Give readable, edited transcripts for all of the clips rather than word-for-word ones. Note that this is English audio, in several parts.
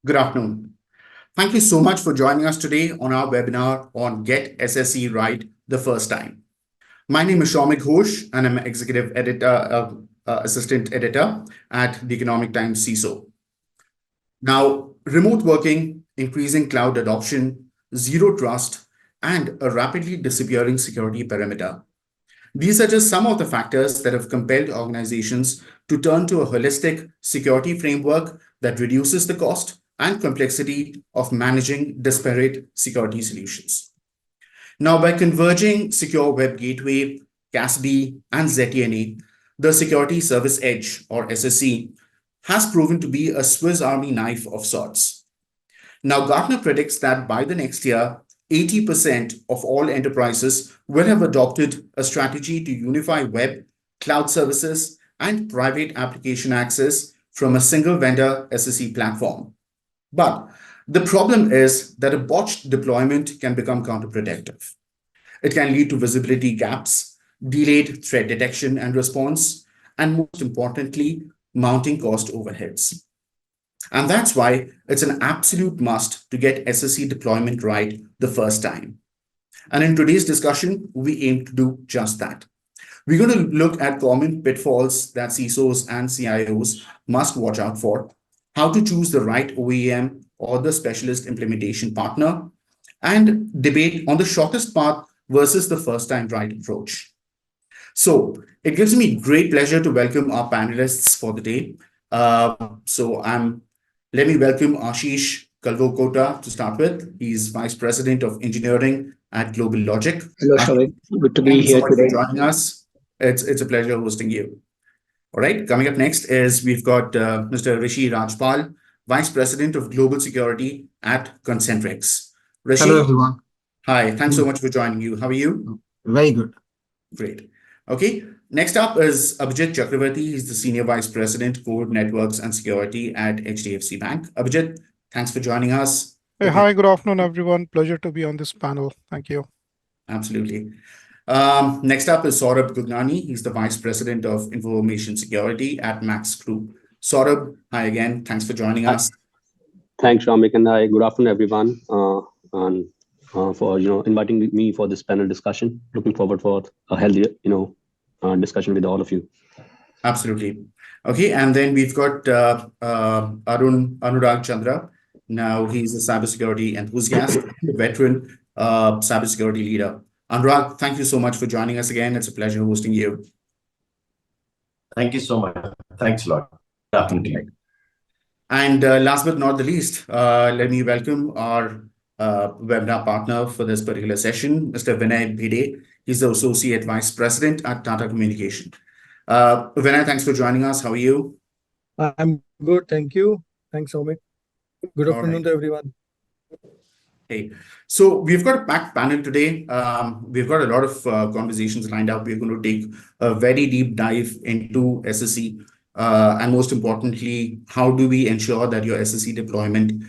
Good afternoon. Thank you so much for joining us today on our webinar on Get SSE Right the First Time. My name is Shomik Ghosh, and I'm an executive editor, assistant editor at the Economic Times CISO. Now, remote working, increasing cloud adoption, zero trust, and a rapidly disappearing security perimeter. These are just some of the factors that have compelled organizations to turn to a holistic security framework that reduces the cost and complexity of managing disparate security solutions. Now, by converging Secure Web Gateway, CASB, and ZTNA, the Security Service Edge, or SSE, has proven to be a Swiss Army knife of sorts. Now, Gartner predicts that by the next year, 80% of all enterprises will have adopted a strategy to unify web, cloud services, and private application access from a single vendor SSE platform. But the problem is that a botched deployment can become counterproductive. It can lead to visibility gaps, delayed threat detection and response, and most importantly, mounting cost overheads. And that's why it's an absolute must to get SSE deployment right the first time. And in today's discussion, we aim to do just that. We're going to look at common pitfalls that CISOs and CIOs must watch out for, how to choose the right OEM or the specialist implementation partner, and debate on the shortest path versus the first time right approach. So it gives me great pleasure to welcome our panelists for the day. Let me welcome Ashish Kalvokota to start with. He's Vice President of Engineering at Global Logic. Hello, Shavik. Good to be Thank you so here much for today. joining us. It's a pleasure hosting you. All right, coming up next is we've got Mr. Rishi Rajpal, Vice President of Global Security at Concentrix. Rishi, Hello, everyone. hi, thanks so much for joining you. How are you? Very good. Great. Okay, next up is Abhijit Chakravarti. He's the Senior Vice President, Core Networks and Security at HDFC Bank. Abhijit, thanks for joining us. Hey, hi, good afternoon, everyone. Pleasure to be on this panel. Thank you. Absolutely. Next up is Saurabh Gugnani. He's the Vice President of Information Security at Max Group. Saurabh, hi again. Thanks for joining us. Thanks, Ramik, and hi. Good afternoon, everyone, and for inviting me for this panel discussion. Looking forward for a healthy discussion with all of you. Absolutely. Okay, and then we've got Anurag Chandra. Now he's a cybersecurity enthusiast, veteran cybersecurity leader. Anurag, thank you so much for joining us again. It's a pleasure hosting you. Thank you so much. Thanks a lot. Good afternoon to you. And last but not the least, let me welcome our webinar partner for this particular session, Mr. Vinay Bhide. He's the Associate Vice President at Tata Communication. Vinay, thanks for joining us. How are you? I'm good. Thank you. Thanks, Omik. Good afternoon to everyone. Hey, so we've got a packed panel today. We've got a lot of conversations lined up. We're going to take a very deep dive into SSE. And most importantly, how do we ensure that your SSE deployment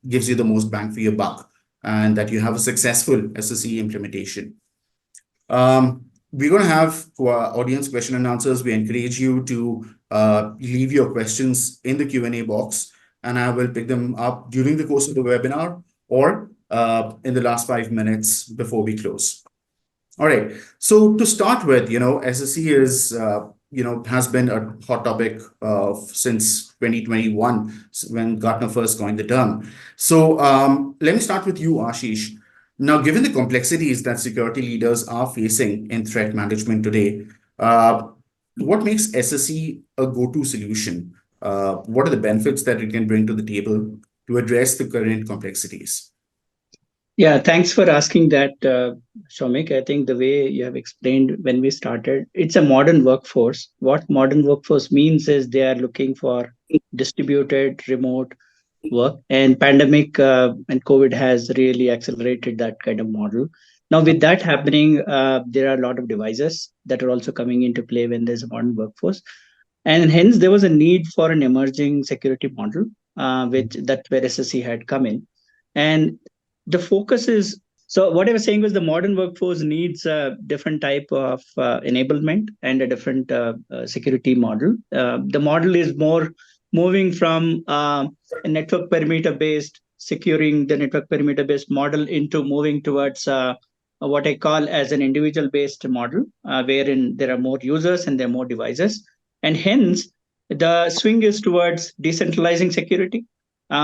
gives you the most bang for your buck and that you have a successful SSE implementation? We're going to have for our audience question and answers. We encourage you to leave your questions in the Q&A box, and I will pick them up during the course of the webinar or in the last 5 minutes before we close. All right. So to start with, SSE is, has been a hot topic since 2021 when Gartner first coined the term. So let me start with you, Ashish. Now, given the complexities that security leaders are facing in threat management today, what makes SSE a go-to solution? What are the benefits that it can bring to the table to address the current complexities? Yeah, thanks for asking that, Shomik. I think the way you have explained when we started, it's a modern workforce. What modern workforce means is they are looking for distributed remote work, and pandemic and COVID has really accelerated that kind of model. Now, with that happening, there are a lot of devices that are also coming into play when there's a modern workforce. And hence, there was a need for an emerging security model, that's where SSE had come in. And the focus is, so what I was saying was the modern workforce needs a different type of enablement and a different security model. The model is more moving from a network perimeter-based, securing the network perimeter-based model into moving towards what I call as an individual-based model, wherein there are more users and there are more devices. And hence, the swing is towards decentralizing security,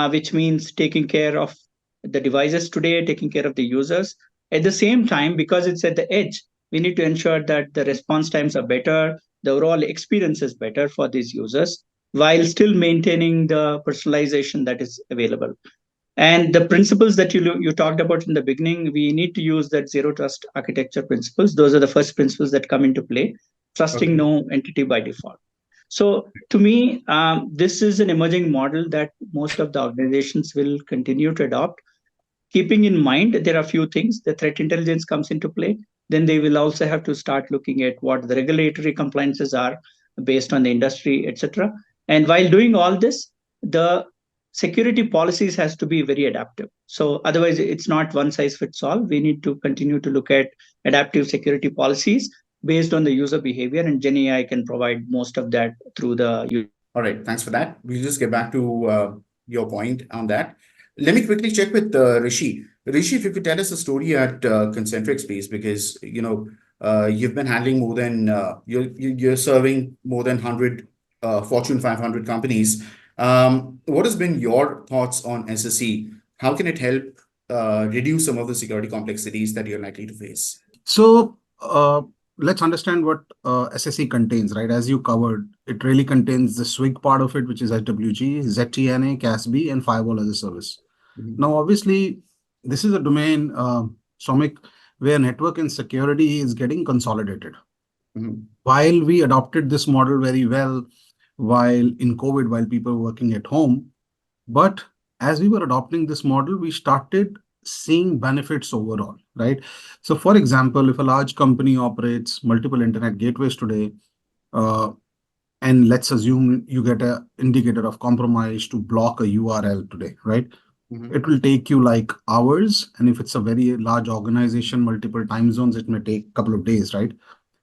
which means taking care of the devices today, taking care of the users. At the same time, because it's at the edge, we need to ensure that the response times are better, the overall experience is better for these users, while still maintaining the personalization that is available. And the principles that you talked about in the beginning, we need to use that zero trust architecture principles. Those are the first principles that come into play, trusting no entity by default. So to me, this is an emerging model that most of the organizations will continue to adopt, keeping in mind that there are a few things. The threat intelligence comes into play. Then they will also have to start looking at what the regulatory compliances are based on the industry, etc. And while doing all this, the security policies has to be very adaptive. So otherwise, it's not one size fits all. We need to continue to look at adaptive security policies based on the user behavior, and GenAI can provide most of that through the. All right, thanks for that. We'll just get back to your point on that. Let me quickly check with Rishi. Rishi, if you could tell us a story at Concentric Space, because you've been handling more than you're serving more than 100 Fortune 500 companies. What has been your thoughts on SSE? How can it help reduce some of the security complexities that you're likely to face? So let's understand what SSE contains, right? As you covered, it really contains the SWIG part of it, which is HWG, ZTNA, CASB, and Firewall as a Service. Now, obviously, this is a domain, Soumik, where network and security is getting consolidated. While we adopted this model very well, while in COVID, while people were working at home, but as we were adopting this model, we started seeing benefits overall, right? So for example, if a large company operates multiple internet gateways today, and let's assume you get an indicator of compromise to block a URL today, right? It will take you like hours. And if it's a very large organization, multiple time zones, it may take a couple of days, right?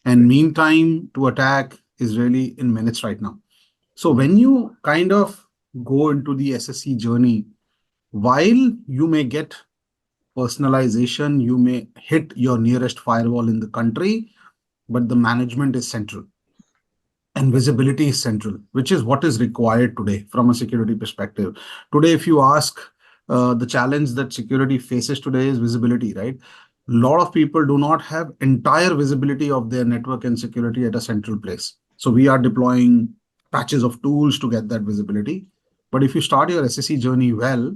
And meantime to attack is really in minutes right now. So when you kind of go into the SSE journey, while you may get personalization, you may hit your nearest firewall in the country, but the management is central and visibility is central, which is what is required today from a security perspective. Today, if you ask, the challenge that security faces today is visibility, right? A lot of people do not have entire visibility of their network and security at a central place. So we are deploying patches of tools to get that visibility. But if you start your SSE journey well,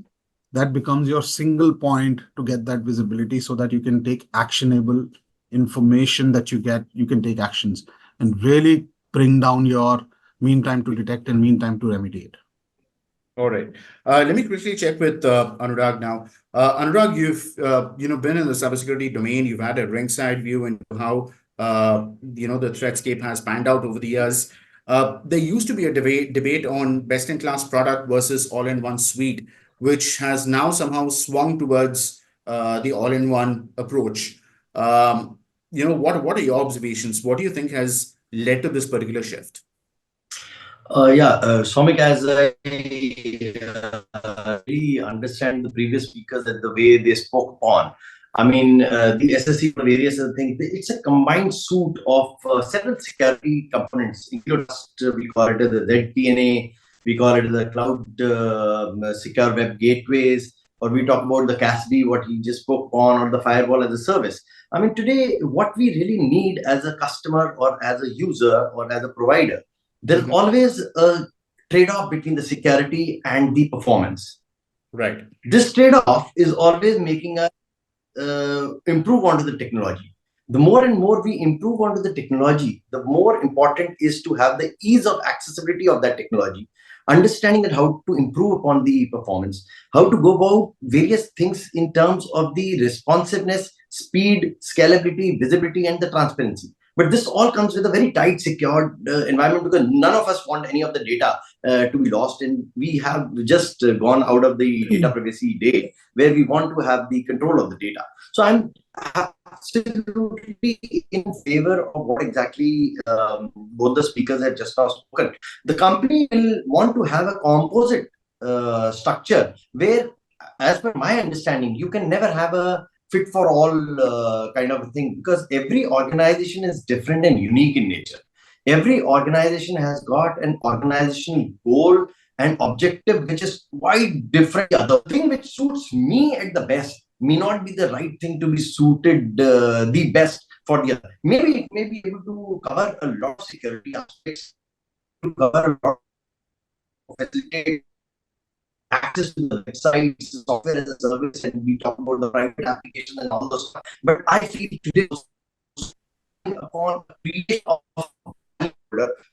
that becomes your single point to get that visibility so that you can take actionable information that you get, you can take actions and really bring down your mean time to detect and mean time to remediate. All right. Let me quickly check with Anurag now. Anurag, you've been in the cybersecurity domain. You've had a ringside view into how the threatscape has panned out over the years. There used to be a debate on best-in-class product versus all-in-one suite, which has now somehow swung towards the all-in-one approach. What are your observations? What do you think has led to this particular shift? Soumik, as I really understand the previous speakers and the way they spoke on, I mean, the SSE for various other things, it's a combined suit of several security components, including we call it the ZTNA, we call it the cloud secure web gateways, or we talk about the CASB, what he just spoke on, or the firewall as a service. I mean, today, what we really need as a customer or as a user or as a provider, there's always a trade-off between the security and the performance. Right. This trade-off is always making us improve onto the technology. The more and more we improve onto the technology, the more important is to have the ease of accessibility of that technology, understanding that how to improve upon the performance, how to go about various things in terms of the responsiveness, speed, scalability, visibility, and the transparency. But this all comes with a very tight, secured environment, because none of us want any of the data to be lost. And we have just gone out of the data privacy day where we want to have the control of the data. So I'm absolutely in favor of what exactly both the speakers have just now spoken. The company will want to have a composite structure where, as per my understanding, you can never have a fit for all kind of a thing, because every organization is different and unique in nature. Every organization has got an organizational goal and objective which is quite different. The other thing which suits me at the best may not be the right thing to be suited the best for the other. Maybe it may be able to cover a lot of security aspects, to cover a lot of facilitate access to the websites, software as a service, and we talk about the private application and all those stuff. But I feel today upon creation of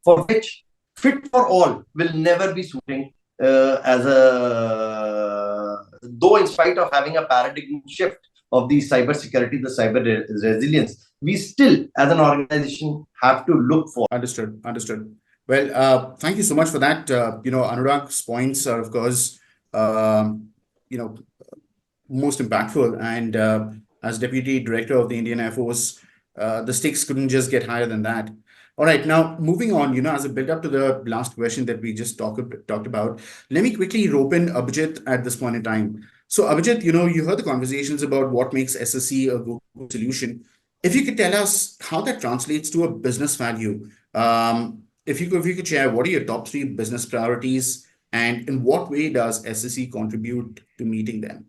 for which fit for all will never be suiting as a, though in spite of having a paradigm shift of the cyber security, the cyber resilience, we still as an organization have to look for. Understood. Well, thank you so much for that. Anurag's points are, of course, most impactful. And as Deputy Director of the Indian Air Force, the stakes couldn't just get higher than that. All right, now moving on, as a build up to the last question that we just talked about, let me quickly rope in Abhijit at this point in time. So Abhijit, you heard the conversations about what makes SSE a go-to solution. If you could tell us how that translates to a business value, if you could share, what are your top 3 business priorities, and in what way does SSE contribute to meeting them?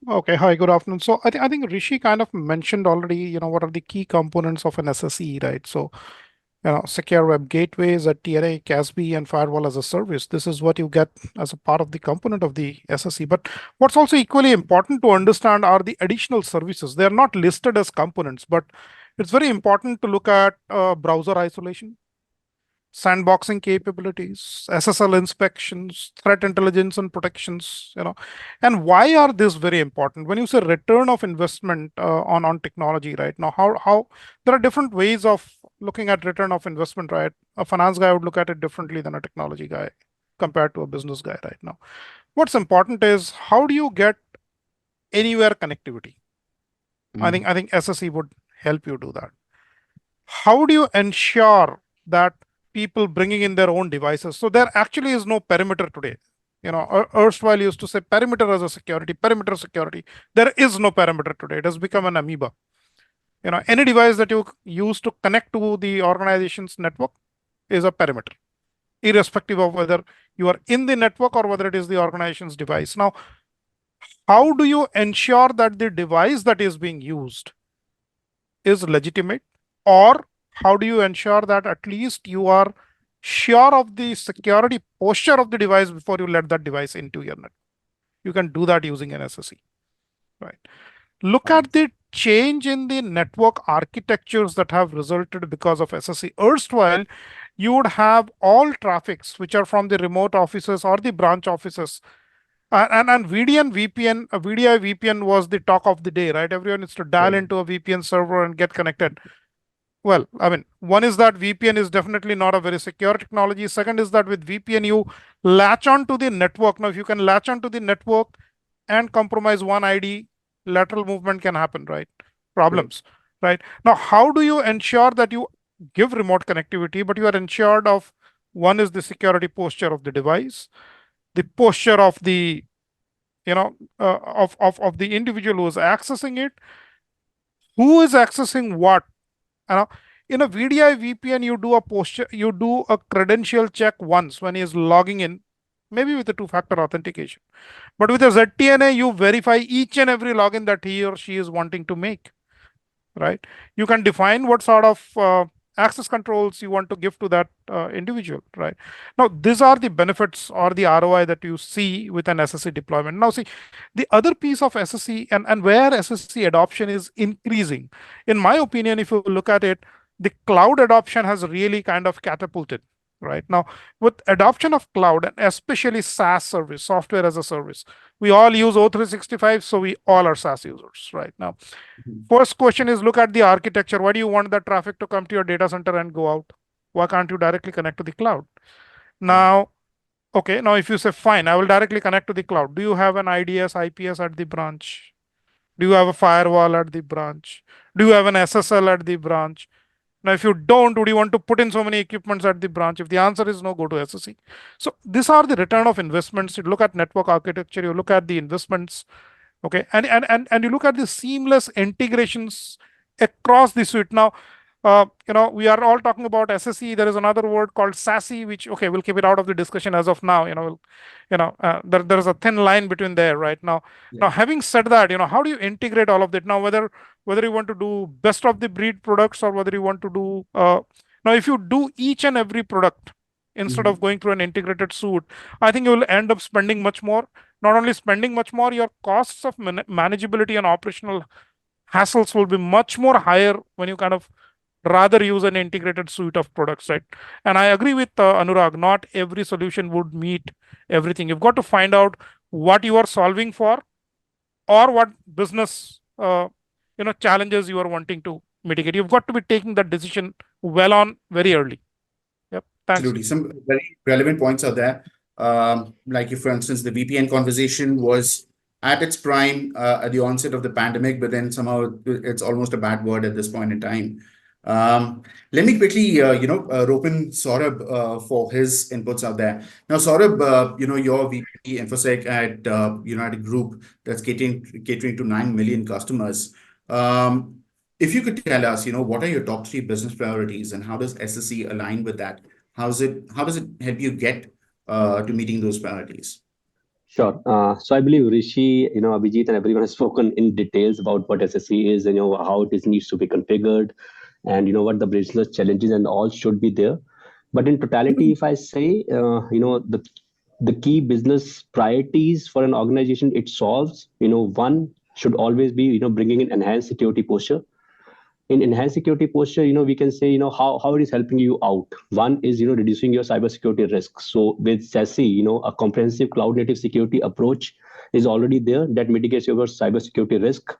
Okay, hi, good afternoon. So I think Rishi kind of mentioned already, what are the key components of an SSE, right? So, secure web gateways, a TNA, CASB, and firewall as a service. This is what you get as a part of the component of the SSE. But what's also equally important to understand are the additional services. They're not listed as components, but it's very important to look at browser isolation, sandboxing capabilities, SSL inspections, threat intelligence and protections, and why are these very important? When you say return of investment on technology, right? Now, how there are different ways of looking at return of investment, right? A finance guy would look at it differently than a technology guy compared to a business guy right now. What's important is, how do you get anywhere connectivity? I think SSE would help you do that. How do you ensure that people bringing in their own devices? So there actually is no perimeter today. Erstwhile used to say perimeter as a perimeter security. There is no perimeter today. It has become an amoeba. Any device that you use to connect to the organization's network is a perimeter, irrespective of whether you are in the network or whether it is the organization's device. Now, how do you ensure that the device that is being used is legitimate? Or how do you ensure that at least you are sure of the security posture of the device before you let that device into your network? You can do that using an SSE, right? Look at the change in the network architectures that have resulted because of SSE. Erstwhile, you would have all traffics which are from the remote offices or the branch offices. And VDI VPN was the talk of the day, right? Everyone needs to dial into a VPN server and get connected. Well, I mean, one is that VPN is definitely not a very secure technology. Second is that with VPN, you latch on to the network. Now, if you can latch on to the network and compromise one ID, lateral movement can happen, right? Problems, right? Now, how do you ensure that you give remote connectivity, but you are ensured of, one is the security posture of the device, the posture of the, of the individual who is accessing it, who is accessing what. In a VDI VPN, you do a credential check once when he is logging in, maybe with a 2-factor authentication. But with a ZTNA, you verify each and every login that he or she is wanting to make, right? You can define what sort of access controls you want to give to that individual, right? Now, these are the benefits or the ROI that you see with an SSE deployment. Now, see, the other piece of SSE and where SSE adoption is increasing, in my opinion, if you look at it, the cloud adoption has really kind of catapulted. Right now, with adoption of cloud and especially SaaS service, software as a service, we all use O365, so we all are SaaS users right now. First question is, look at the architecture. Why do you want that traffic to come to your data center and go out? Why can't you directly connect to the cloud? Now, okay, now if you say, fine, I will directly connect to the cloud. Do you have an IDS, IPS at the branch? Do you have a firewall at the branch? Do you have an SSL at the branch? Now, if you don't, would you want to put in so many equipments at the branch? If the answer is no, go to SSE. So these are the return of investments. You look at network architecture, you look at the investments, okay, and you look at the seamless integrations across the suite. Now, we are all talking about SSE. There is another word called SASE, which, okay, we'll keep it out of the discussion as of now. There is a thin line between there right now. Now, having said that, how do you integrate all of that? Now, whether you want to do best of the breed products or whether you want to do now, if you do each and every product instead of going through an integrated suite, I think you will end up spending much more. Not only spending much more, your costs of manageability and operational hassles will be much more higher when you kind of rather use an integrated suite of products, right? And I agree with Anurag, not every solution would meet everything. You've got to find out what you are solving for or what business challenges you are wanting to mitigate. You've got to be taking that decision well on very early. Yep. Thanks. Absolutely. Some very relevant points are there. Like if, for instance, the VPN conversation was at its prime at the onset of the pandemic, but then somehow it's almost a bad word at this point in time. Let me quickly, rope in Saurabh for his inputs out there. Now, Saurabh, your VP InfoSec at at a group that's catering to 9 million customers. If you could tell us, what are your top 3 business priorities and how does SSE align with that? How does it help you get to meeting those priorities? Sure. So I believe Rishi, Abhijit, and everyone has spoken in details about what SSE is and how it needs to be configured, and what the business challenges and all should be there. But in totality, if I say, the key business priorities for an organization it solves, one should always be, bringing in enhanced security posture. In enhanced security posture, we can say, how it is helping you out. One is, reducing your cybersecurity risk. So with SSE, a comprehensive cloud native security approach is already there that mitigates your cybersecurity risk.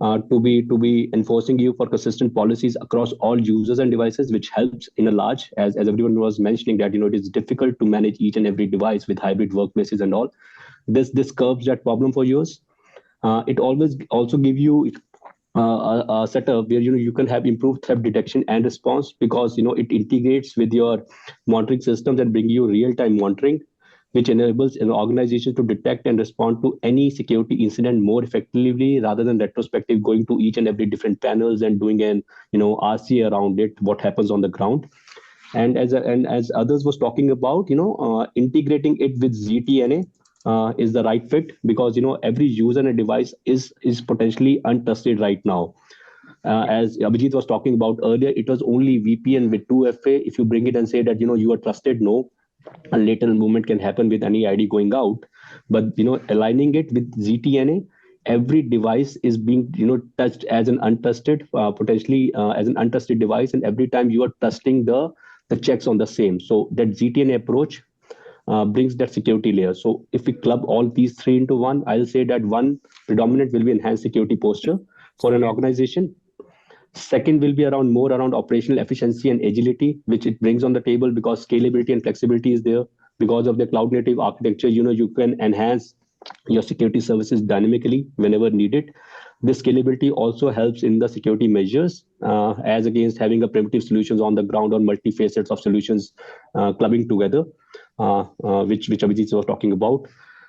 To be enforcing you for consistent policies across all users and devices, which helps in a large, as everyone was mentioning that, it is difficult to manage each and every device with hybrid workplaces and all. This curbs that problem for yours. It always also give you a setup where you can have improved threat detection and response, because it integrates with your monitoring systems and bring you real-time monitoring, which enables an organization to detect and respond to any security incident more effectively rather than retrospective going to each and every different panels and doing an RC around it, what happens on the ground. And as others was talking about, integrating it with ZTNA is the right fit, because every user and a device is potentially untrusted right now. As Abhijit was talking about earlier, it was only VPN with 2FA. If you bring it and say that you are trusted, no, a later movement can happen with any ID going out. But aligning it with ZTNA, every device is being touched as an untrusted, potentially as an untrusted device, and every time you are trusting the checks on the same. So that ZTNA approach brings that security layer. So if we club all these 3 into one, I'll say that one predominant will be enhanced security posture for an organization. Second will be more around operational efficiency and agility, which it brings on the table because scalability and flexibility is there. Because of the cloud native architecture, you can enhance your security services dynamically whenever needed. This scalability also helps in the security measures, as against having a primitive solutions on the ground or multi-facets of solutions clubbing together, which Abhijit was talking about.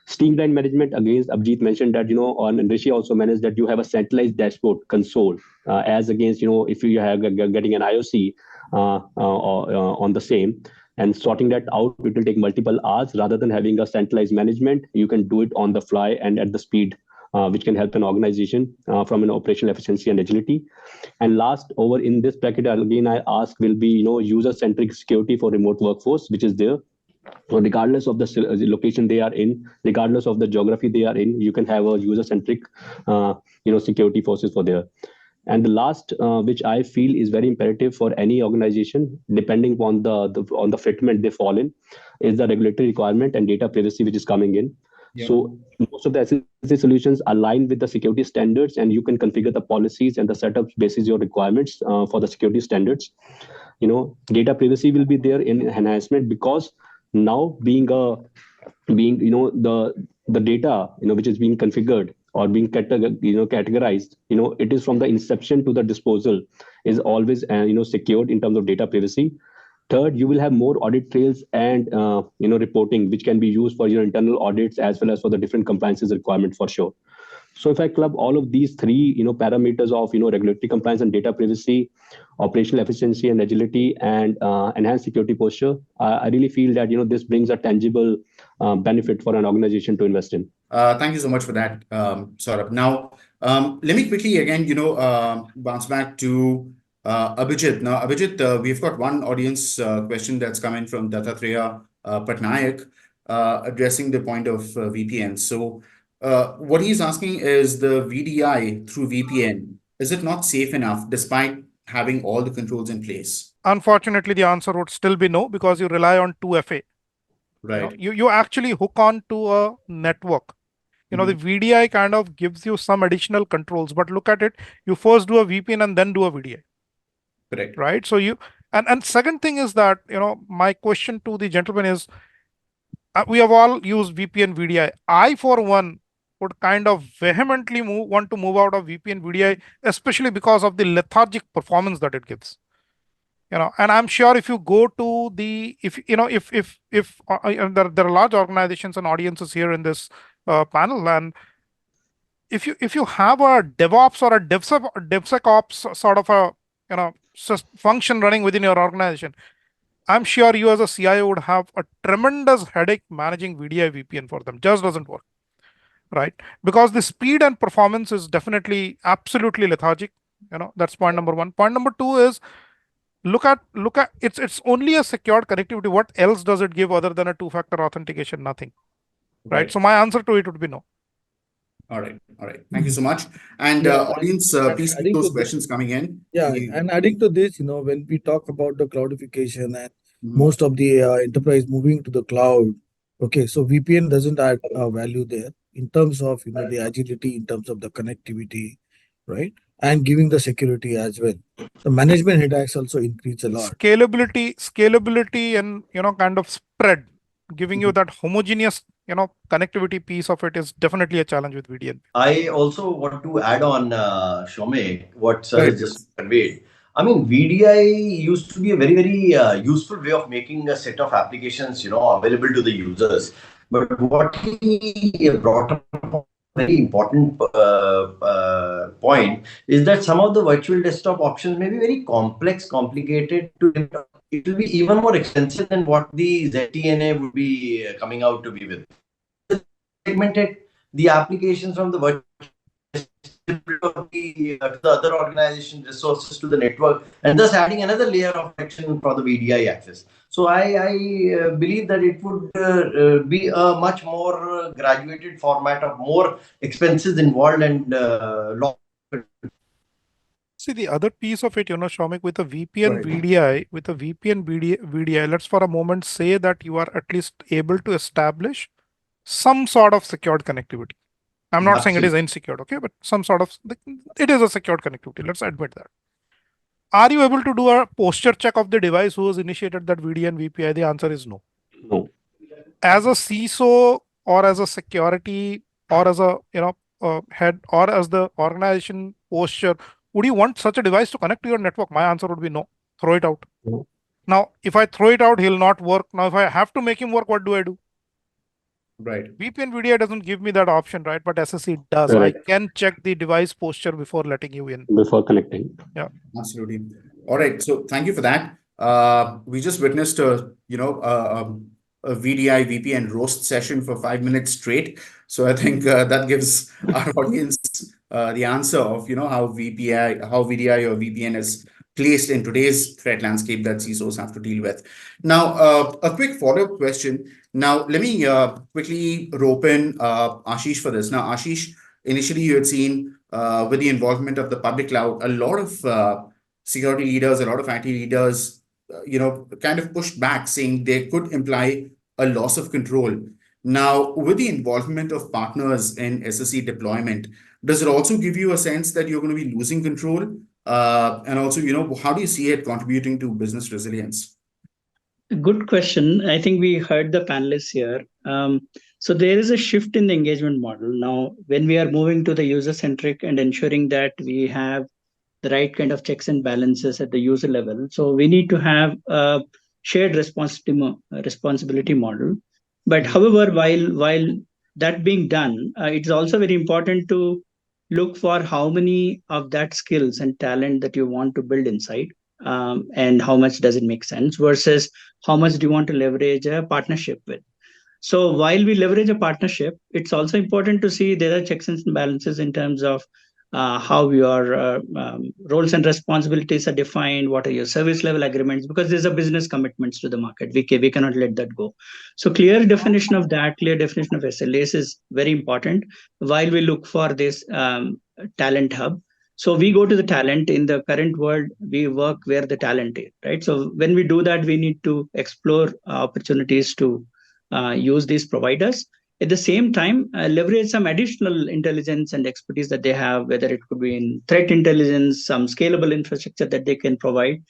Streamline management, against Abhijit mentioned that, and Rishi also managed that you have a centralized dashboard console, as against, if you have getting an IOC on the same, and sorting that out, it will take multiple hours rather than having a centralized management. You can do it on the fly and at the speed, which can help an organization from an operational efficiency and agility. And last, over in this bracket, again, I ask will be, user-centric security for remote workforce, which is there. So regardless of the location they are in, regardless of the geography they are in, you can have a user-centric, security forces for there. And the last, which I feel is very imperative for any organization, depending upon the fitment they fall in, is the regulatory requirement and data privacy which is coming in. Yeah. So most of the SSE solutions align with the security standards, and you can configure the policies and the setups basis your requirements for the security standards. Data privacy will be there in enhancement, because now being the data which is being configured or being categorized, it is from the inception to the disposal is always secured in terms of data privacy. Third, you will have more audit trails and reporting, which can be used for your internal audits as well as for the different compliances requirement for sure. So if I club all of these three, parameters of, regulatory compliance and data privacy, operational efficiency and agility, and enhanced security posture, I really feel that, this brings a tangible benefit for an organization to invest in. Thank you so much for that, Saurabh. Now, let me quickly again, bounce back to Abhijit. Now, Abhijit, we've got one audience question that's coming from Dattatreya Patnaik, addressing the point of VPN. So, what he's asking is the VDI through VPN, is it not safe enough despite having all the controls in place? Unfortunately, the answer would still be no, because you rely on 2FA. Right. You actually hook on to a network. The VDI kind of gives you some additional controls, but look at it, you first do a VPN and then do a VDI. Correct. Right. So and second thing is that, my question to the gentleman is, we have all used VPN VDI. I, for one, would kind of vehemently want to move out of VPN VDI, especially because of the lethargic performance that it gives. And I'm sure if you go to the, if there are large organizations and audiences here in this panel, and if you have a DevOps or a DevSecOps sort of a function running within your organization, I'm sure you as a CIO would have a tremendous headache managing VDI VPN for them. Just doesn't work, right? Because the speed and performance is definitely absolutely lethargic. That's point number one. Point number two is, look at it's only a secured connectivity. What else does it give other than a two-factor authentication? Nothing, right? So my answer to it would be no. All right. Thank you so much. And audience, please keep those questions coming in. Yeah, and adding to this, when we talk about the cloudification and most of the enterprise moving to the cloud, okay, so VPN doesn't add value there in terms of the agility, in terms of the connectivity, right, and giving the security as well. The management headaches also increase a lot. Scalability, and kind of spread, giving you that homogeneous connectivity piece of it is definitely a challenge with VDN. I also want to add on, Shomik, what sir has just conveyed. I mean, VDI used to be a very, very useful way of making a set of applications, available to the users. But what he brought up a very important point is that some of the virtual desktop options may be very complex, complicated to. It will be even more expensive than what the ZTNA would be coming out to be with. Segmented the applications from the virtual to the other organization resources to the network, and thus adding another layer of protection for the VDI access. So I believe that it would be a much more graduated format of more expenses involved and long. See, the other piece of it, Shomik, with a VPN VDI, let's for a moment say that you are at least able to establish some sort of secured connectivity. I'm not saying it is insecure, okay, but some sort of, it is a secured connectivity. Let's admit that. Are you able to do a posture check of the device who has initiated that VDI and VPI? The answer is no. No. As a CISO or as a security or as a head or as the organization posture, would you want such a device to connect to your network? My answer would be no. Throw it out. No. Now, if I throw it out, he'll not work. Now, if I have to make him work, what do I do? Right. VPN VDI doesn't give me that option, right? But SSE does. Correct. I can check the device posture before letting you in. Before connecting. Yeah. Absolutely. All right. So thank you for that. We just witnessed a VDI VPN roast session for 5 minutes straight. So I think that gives our audience the answer of how VDI or VPN is placed in today's threat landscape that CISOs have to deal with. Now, a quick follow-up question. Now, let me quickly rope in Ashish for this. Now, Ashish, initially you had seen with the involvement of the public cloud, a lot of security leaders, a lot of IT leaders, kind of pushed back, saying they could imply a loss of control. Now, with the involvement of partners in SSE deployment, does it also give you a sense that you're going to be losing control? And also, how do you see it contributing to business resilience? Good question. I think we heard the panelists here. So there is a shift in the engagement model. Now, when we are moving to the user-centric and ensuring that we have the right kind of checks and balances at the user level, so we need to have a shared responsibility model. But however, while that being done, it's also very important to look for how many of that skills and talent that you want to build inside, and how much does it make sense versus how much do you want to leverage a partnership with. So while we leverage a partnership, it's also important to see there are checks and balances in terms of how your roles and responsibilities are defined, what are your service level agreements, because these are business commitments to the market. We cannot let that go. So clear definition of that, clear definition of SLAs is very important while we look for this talent hub. So we go to the talent. In the current world, we work where the talent is, right? So when we do that, we need to explore opportunities to use these providers. At the same time, leverage some additional intelligence and expertise that they have, whether it could be in threat intelligence, some scalable infrastructure that they can provide.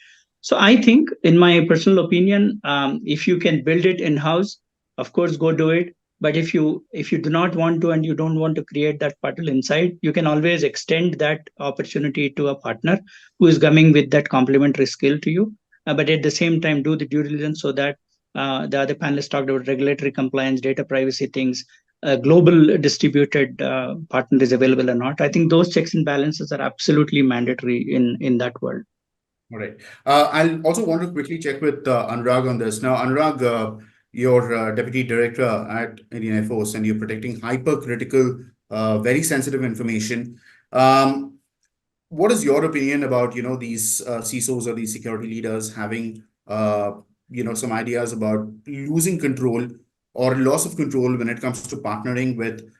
So I think, in my personal opinion, if you can build it in-house, of course, go do it. But if you do not want to and you don't want to create that puddle inside, you can always extend that opportunity to a partner who is coming with that complementary skill to you. But at the same time, do the due diligence so that the other panelists talked about regulatory compliance, data privacy things, global distributed partner is available or not. I think those checks and balances are absolutely mandatory in that world. All right. I'll also want to quickly check with Anurag on this. Now, Anurag, you're Deputy Director at Indian Air Force, and you're protecting hypercritical, very sensitive information. What is your opinion about, these CISOs or these security leaders having, some ideas about losing control or loss of control when it comes to partnering with,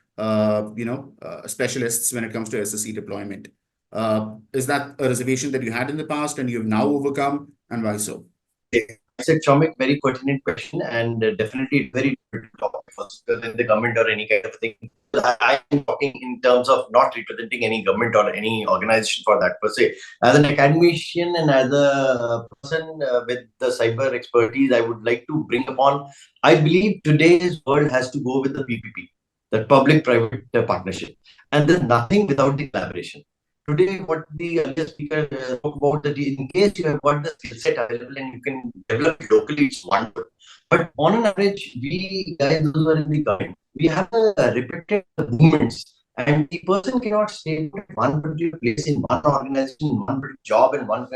specialists when it comes to SSE deployment? Is that a reservation that you had in the past and you've now overcome, and why so? I said, Chomik, very pertinent question, and definitely very difficult topic for the government or any kind of thing. I am talking in terms of not representing any government or any organization for that per se. As an academician and as a person with the cyber expertise, I would like to bring upon, I believe today's world has to go with the PPP, the public-private partnership. And there's nothing without the collaboration. Today, what the earlier speaker spoke about, that in case you have got the skill set available and you can develop it locally, it's wonderful. But on an average, we guys who are in the government, we have repeated movements, and the person cannot stay at one particular place in one organization, one job, and one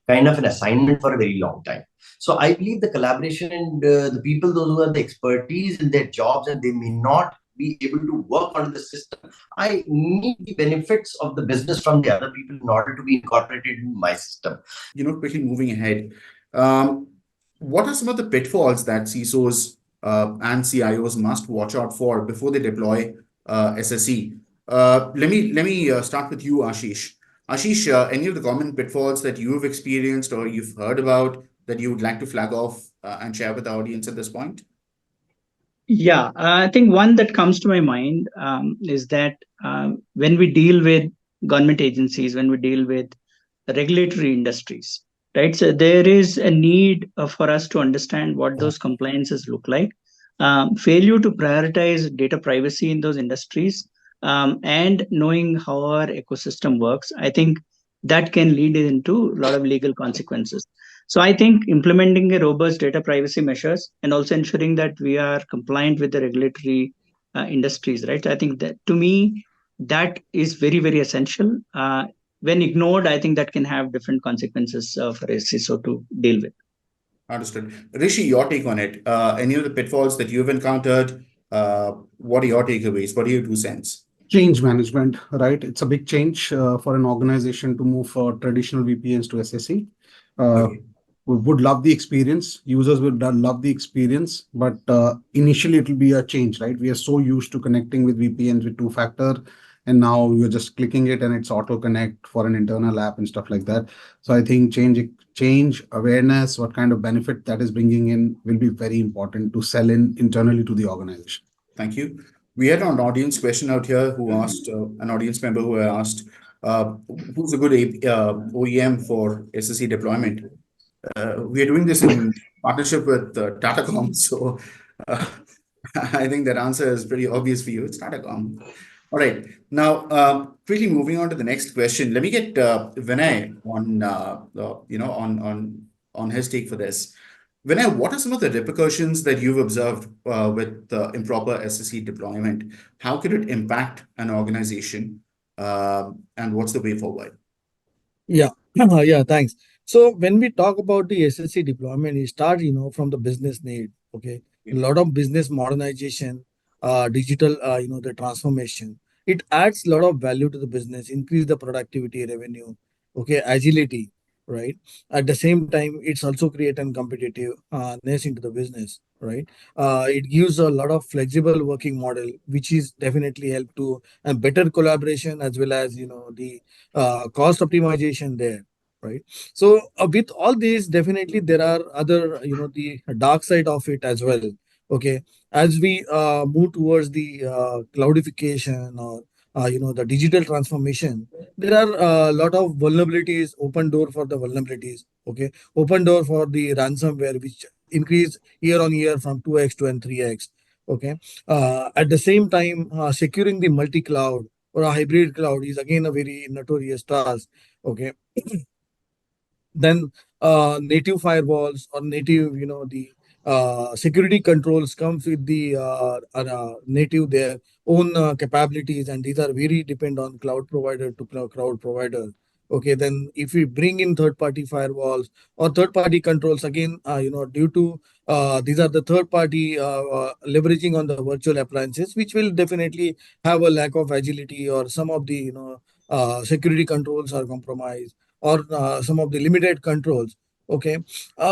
kind of an assignment for a very long time. So I believe the collaboration and the people, those who have the expertise in their jobs, and they may not be able to work on the system. I need the benefits of the business from the other people in order to be incorporated in my system. Quickly moving ahead, what are some of the pitfalls that CISOs and CIOs must watch out for before they deploy SSE? Let me start with you, Ashish. Ashish, any of the common pitfalls that you've experienced or you've heard about that you would like to flag off and share with the audience at this point? Yeah, I think one that comes to my mind is that when we deal with government agencies, when we deal with regulatory industries, right? So there is a need for us to understand what those compliances look like. Failure to prioritize data privacy in those industries, and knowing how our ecosystem works, I think that can lead into a lot of legal consequences. So I think implementing a robust data privacy measures and also ensuring that we are compliant with the regulatory industries, right? I think that, to me, that is very, very essential. When ignored, I think that can have different consequences for SISO to deal with. Understood. Rishi, your take on it. Any of the pitfalls that you've encountered? What are your takeaways? What are your 2 cents? Change management, right? It's a big change for an organization to move from traditional VPNs to SSE. Okay. We would love the experience. Users would love the experience, but initially it will be a change, right? We are so used to connecting with VPNs with 2-factor, and now you're just clicking it and it's auto connect for an internal app and stuff like that. So I think change awareness, what kind of benefit that is bringing in, will be very important to sell in internally to the organization. Thank you. We had an audience question out here who asked, an audience member who asked, who's a good OEM for SSE deployment? We are doing this in partnership with Tatacom. So I think that answer is pretty obvious for you. It's not a common. All right. Now, quickly moving on to the next question. Let me get Vinay on, on his take for this. Vinay, what are some of the repercussions that you've observed with improper SSE deployment? How could it impact an organization, and what's the way forward? Yeah, yeah, thanks. So when we talk about the SSC deployment, it starts, from the business need. Okay, a lot of business modernization, digital, the transformation. It adds a lot of value to the business, increase the productivity, revenue, okay, agility, right? At the same time, it's also create an competitiveness into the business, right? It gives a lot of flexible working model, which is definitely help to and better collaboration as well as the cost optimization there, right? So with all these, definitely there are other, the dark side of it as well. Okay, as we move towards the cloudification or the digital transformation, there are a lot of vulnerabilities, open door for the vulnerabilities. Okay, open door for the ransomware, which increase year on year from 2x to and 3x. Okay, at the same time, securing the multi-cloud or a hybrid cloud is again a very notorious task. Okay, then native firewalls or native, the security controls comes with the native their own capabilities, and these are very depend on cloud provider to cloud provider. Okay, then if we bring in third party firewalls or third party controls, again, due to these are the third party leveraging on the virtual appliances, which will definitely have a lack of agility, or some of the security controls are compromised, or some of the limited controls. Okay,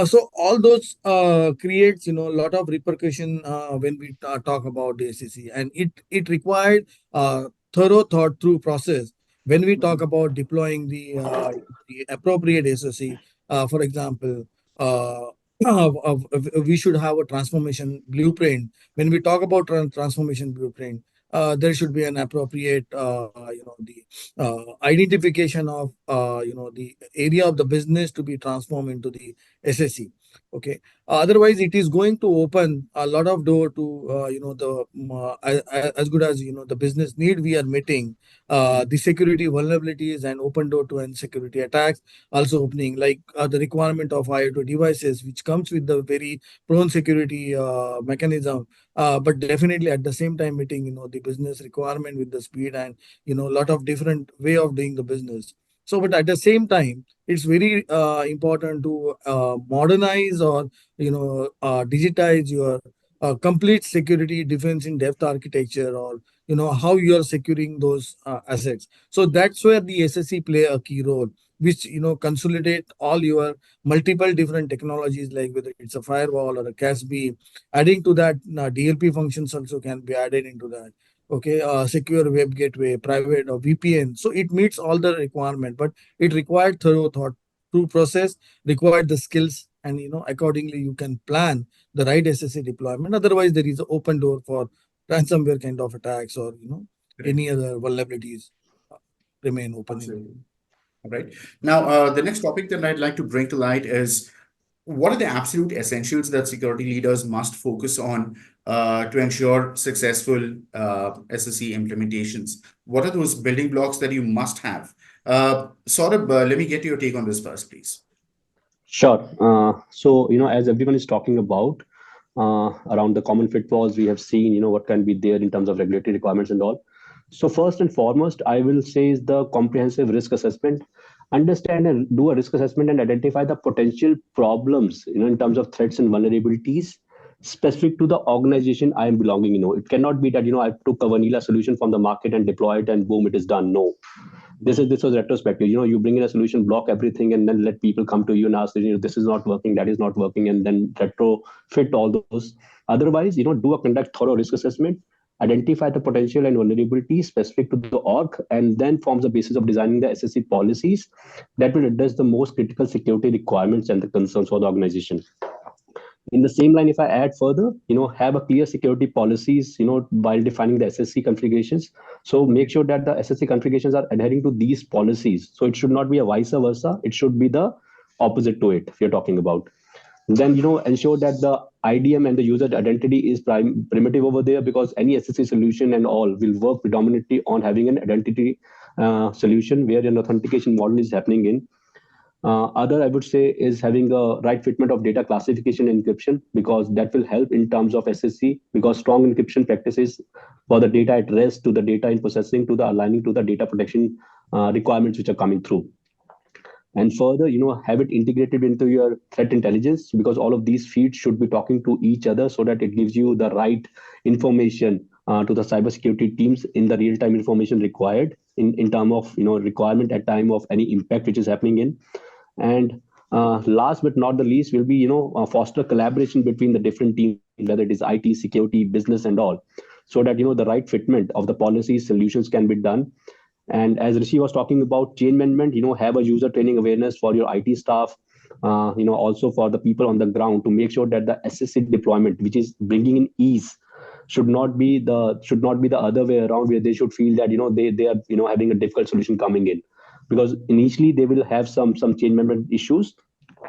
so all those creates a lot of repercussion when we talk about the SEC, and it required thorough thought through process when we talk about deploying the appropriate SOC. For example, uh, we should have a transformation blueprint. When we talk about transformation blueprint, there should be an appropriate the identification of the area of the business to be transformed into the SSE. Okay, otherwise it is going to open a lot of door to the as good as the business need we are meeting, the security vulnerabilities and open door to and security attacks also opening, like the requirement of IoT devices, which comes with the very prone security mechanism, but definitely at the same time meeting the business requirement with the speed and a lot of different way of doing the business. So but at the same time, it's very important to modernize or digitize your complete security defense in depth architecture, or how you are securing those assets. So that's where the SSE play a key role, which consolidate all your multiple different technologies, like whether it's a firewall or a CASB. Adding to that, DLP functions also can be added into that. Okay, secure web gateway, private or VPN. So it meets all the requirement, but it required thorough thought through process, required the skills, and accordingly you can plan the right SSA deployment. Otherwise, there is an open door for ransomware kind of attacks, or any other vulnerabilities remain open. Absolutely. All right. Now, the next topic that I'd like to bring to light is, what are the absolute essentials that security leaders must focus on to ensure successful SSE implementations? What are those building blocks that you must have? Saurabh, let me get your take on this first, please. Sure. So, as everyone is talking about around the common pitfalls, we have seen, what can be there in terms of regulatory requirements and all. So first and foremost, I will say is the comprehensive risk assessment. Understand and do a risk assessment and identify the potential problems, in terms of threats and vulnerabilities specific to the organization I am belonging. It cannot be that, I took a vanilla solution from the market and deploy it and boom, it is done. No. This was retrospective. You bring in a solution, block everything, and then let people come to you and ask, this is not working, that is not working, and then retrofit all those. Otherwise, do a conduct thorough risk assessment, identify the potential and vulnerabilities specific to the org, and then forms the basis of designing the SSE policies that will address the most critical security requirements and the concerns for the organization. In the same line, if I add further, have a clear security policies, while defining the SSE configurations. So make sure that the SSE configurations are adhering to these policies. So it should not be a vice versa. It should be the opposite to it if you're talking about. Then, ensure that the IDM and the user identity is primitive over there, because any SSE solution and all will work predominantly on having an identity solution where an authentication model is happening in. Other, I would say, is having a right fitment of data classification and encryption, because that will help in terms of SSE, because strong encryption practices for the data at rest to the data in processing to the aligning to the data protection requirements which are coming through. And further, have it integrated into your threat intelligence, because all of these feeds should be talking to each other so that it gives you the right information to the cybersecurity teams in the real-time information required in terms of requirement at time of any impact which is happening in. And last but not the least will be foster collaboration between the different teams, whether it is IT, security, business, and all, so that the right fitment of the policy solutions can be done. And as Rishi was talking about change management, have a user training awareness for your IT staff, also for the people on the ground, to make sure that the SSE deployment, which is bringing in ease, should not be the other way around, where they should feel that they are having a difficult solution coming in, because initially they will have some change management issues.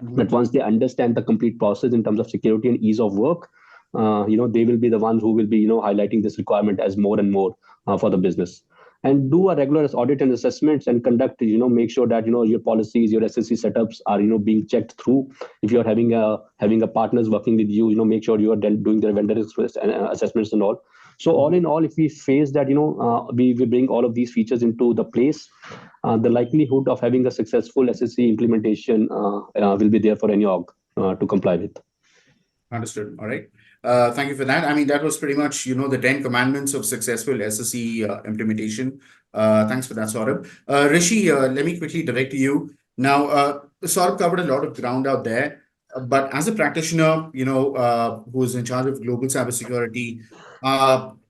But once they understand the complete process in terms of security and ease of work, they will be the ones who will be highlighting this requirement as more and more for the business. And do a regular audit and assessments and conduct, make sure that your policies, your SSE setups are being checked through. If you're having a partners working with you, make sure you are doing their vendor assessments and all. So all in all, if we face that, we bring all of these features into the place, the likelihood of having a successful SSE implementation will be there for any org to comply with. Understood. All right. Thank you for that. I mean, that was pretty much, the 10 commandments of successful SSE implementation. Thanks for that, Saurabh. Rishi, let me quickly direct to you. Now, Saurabh covered a lot of ground out there, but as a practitioner, who is in charge of global cybersecurity,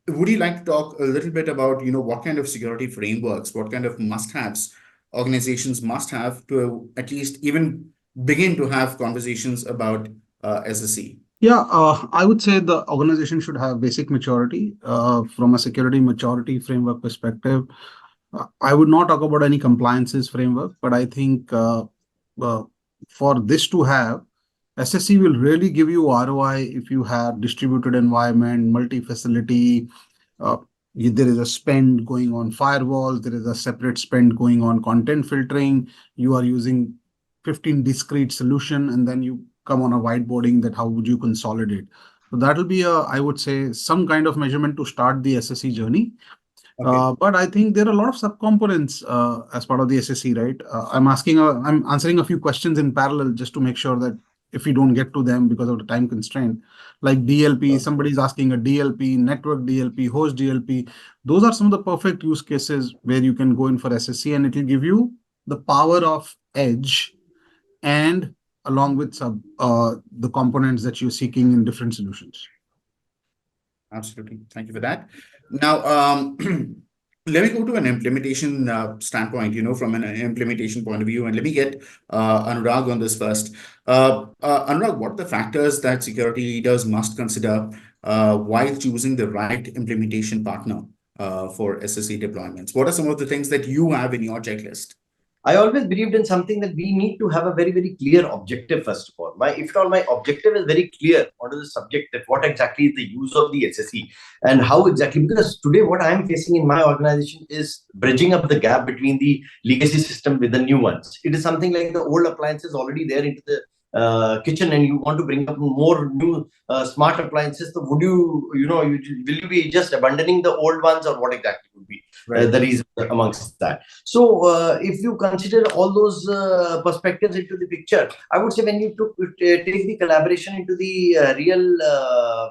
would you like to talk a little bit about, what kind of security frameworks, what kind of must-haves organizations must have to at least even begin to have conversations about SSE? Yeah, I would say the organization should have basic maturity from a security maturity framework perspective. I would not talk about any compliances framework, but I think for this to have, SSE will really give you ROI if you have distributed environment, multi-facility. There is a spend going on firewalls. There is a separate spend going on content filtering. You are using 15 discrete solution, and then you come on a whiteboarding that how would you consolidate. So that will be I would say, some kind of measurement to start the SSE journey. Okay. But I think there are a lot of subcomponents as part of the SSE, right? I'm answering a few questions in parallel just to make sure that if we don't get to them because of the time constraint, like DLP, somebody's asking a DLP, network DLP, host DLP. Those are some of the perfect use cases where you can go in for SSE, and it will give you the power of edge and along with the components that you're seeking in different solutions. Absolutely. Thank you for that. Now, let me go to an implementation standpoint, from an implementation point of view, and let me get Anurag on this first. Anurag, what are the factors that security leaders must consider while choosing the right implementation partner for SSE deployments? What are some of the things that you have in your checklist? I always believed in something that we need to have a very, very clear objective, first of all. If not, my objective is very clear onto the subject, that what exactly is the use of the SSE and how exactly, because today what I am facing in my organization is bridging up the gap between the legacy system with the new ones. It is something like the old appliances already there into the kitchen, and you want to bring up more new smart appliances. So would will you be just abandoning the old ones, or what exactly would be the reason amongst that? So if you consider all those perspectives into the picture, I would say when you take the collaboration into the real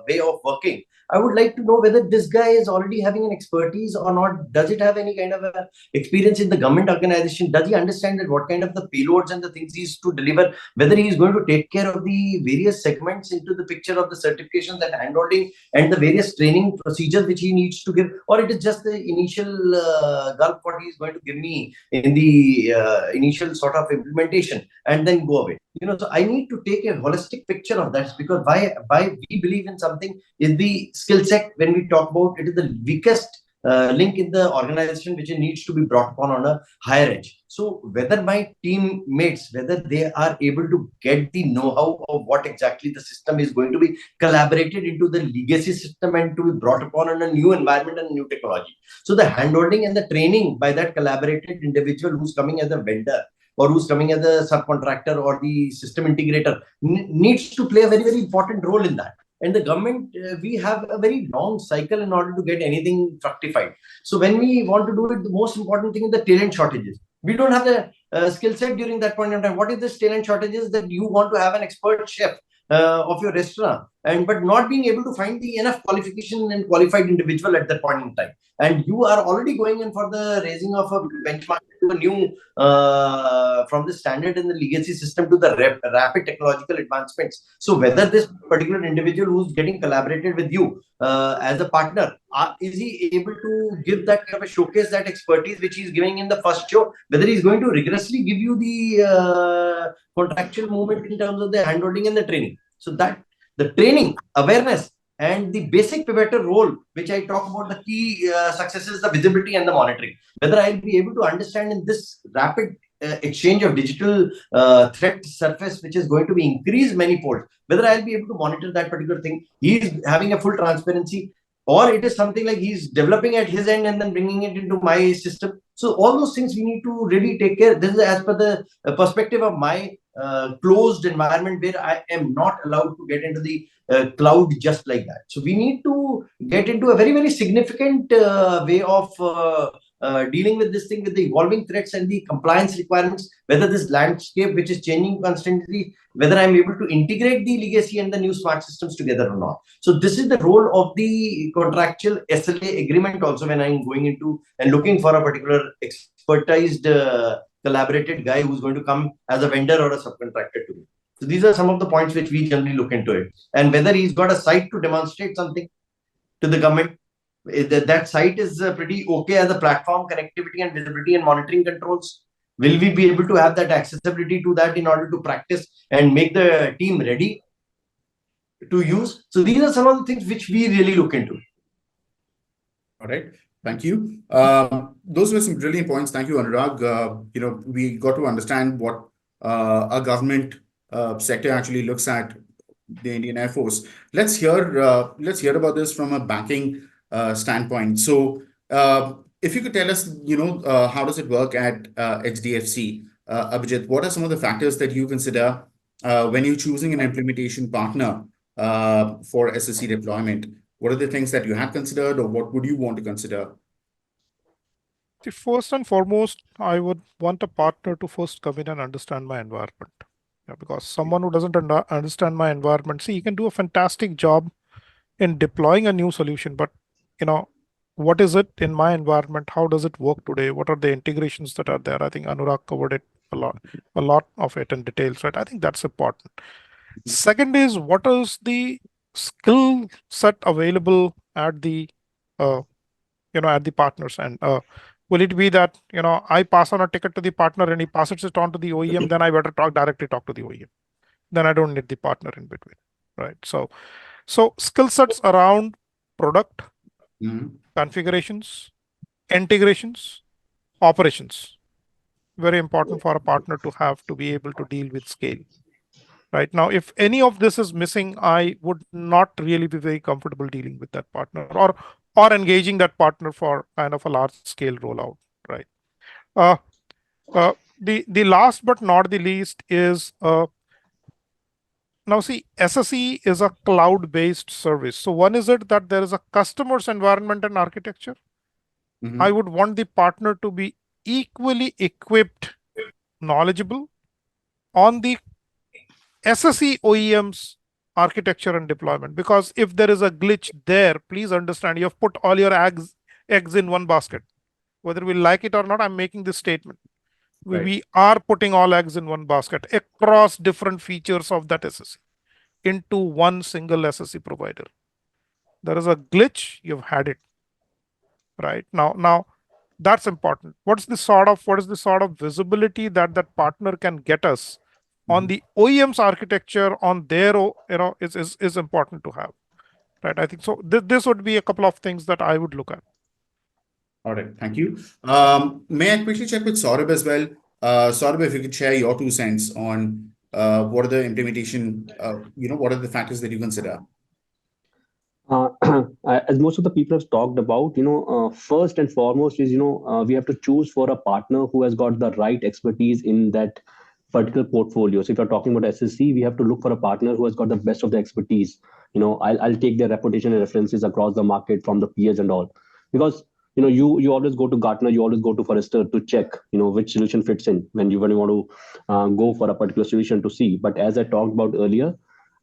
way of working, I would like to know whether this guy is already having an expertise or not. Does it have any kind of a experience in the government organization? Does he understand that what kind of the payloads and the things he is to deliver? Whether he is going to take care of the various segments into the picture of the certifications and handholding and the various training procedures which he needs to give, or it is just the initial gulp what he is going to give me in the initial sort of implementation and then go away. So I need to take a holistic picture of that, because why we believe in something is the skill set. When we talk about it, is the weakest link in the organization which needs to be brought upon on a higher edge. So whether my teammates, whether they are able to get the know-how of what exactly the system is going to be collaborated into the legacy system and to be brought upon in a new environment and new technology. So the handholding and the training by that collaborated individual who's coming as a vendor or who's coming as a subcontractor or the system integrator needs to play a very, very important role in that. And the government, we have a very long cycle in order to get anything fructified. So when we want to do it, the most important thing is the talent shortages. We don't have the skill set during that point in time. What is the talent shortages that you want to have an expert chef of your restaurant, but not being able to find the enough qualification and qualified individual at that point in time, and you are already going in for the raising of a benchmark to a new from the standard in the legacy system to the rapid technological advancements. So whether this particular individual who's getting collaborated with you as a partner, is he able to give that kind of a showcase, that expertise which he's giving in the first show, whether he's going to rigorously give you the contractual movement in terms of the handholding and the training. So that the training, awareness, and the basic pivotal role, which I talk about the key successes, the visibility and the monitoring. Whether I'll be able to understand in this rapid exchange of digital threat surface, which is going to be increased manifold, whether I'll be able to monitor that particular thing. He's having a full transparency, or it is something like he's developing at his end and then bringing it into my system. So all those things we need to really take care. This is as per the perspective of my closed environment where I am not allowed to get into the cloud just like that. So we need to get into a very, very significant way of dealing with this thing, with the evolving threats and the compliance requirements, whether this landscape, which is changing constantly, whether I'm able to integrate the legacy and the new smart systems together or not. So this is the role of the contractual SLA agreement also, when I'm going into and looking for a particular expertized collaborated guy who's going to come as a vendor or a subcontractor to me. So these are some of the points which we generally look into it. And whether he's got a site to demonstrate something to the government, that site is pretty okay as a platform, connectivity and visibility and monitoring controls. Will we be able to have that accessibility to that in order to practice and make the team ready to use? So these are some of the things which we really look into. All right. Thank you. Those were some brilliant points. Thank you, Anurag. We got to understand what our government sector actually looks at the Indian Air Force. Let's hear about this from a banking standpoint. So, if you could tell us, how does it work at HDFC? Abhijit, what are some of the factors that you consider when you're choosing an implementation partner for SSE deployment? What are the things that you had considered, or what would you want to consider? First and foremost, I would want a partner to first come in and understand my environment. Because someone who doesn't understand my environment, see, he can do a fantastic job in deploying a new solution, but what is it in my environment? How does it work today? What are the integrations that are there? I think Anurag covered it a lot of it in details, right? I think that's important. Second is, what is the skill set available at the at the partners, and will it be that I pass on a ticket to the partner and he passes it on to the OEM, then I better directly talk to the OEM. Then I don't need the partner in between, right? So skill sets around product, configurations, integrations, operations, very important for a partner to have to be able to deal with scale. Right now, if any of this is missing, I would not really be very comfortable dealing with that partner or engaging that partner for kind of a large scale rollout, right? The last but not the least is now see, SSE is a cloud-based service. So one is it that there is a customer's environment and architecture. I would want the partner to be equally equipped, knowledgeable on the SSE OEM's architecture and deployment. Because if there is a glitch there, please understand, you have put all your eggs in one basket. Whether we like it or not, I'm making this statement. Right. We are putting all eggs in one basket across different features of that SSE into one single SSE provider. There is a glitch, you've had it. Right now that's important. What is the sort of visibility that partner can get us on the OEM's architecture on their is important to have, right? I think so. This would be a couple of things that I would look at. All right, thank you. May I quickly check with Saurabh as well? Saurabh, if you could share your 2 cents on what are the implementation, what are the factors that you consider? Uh, as most of the people have talked about, first and foremost is, we have to choose for a partner who has got the right expertise in that particular portfolio. So if you're talking about SSE, we have to look for a partner who has got the best of the expertise. I'll take their reputation and references across the market from the peers and all, because you always go to Gartner, you always go to Forrester to check which solution fits in when you want to go for a particular solution to see. But as I talked about earlier,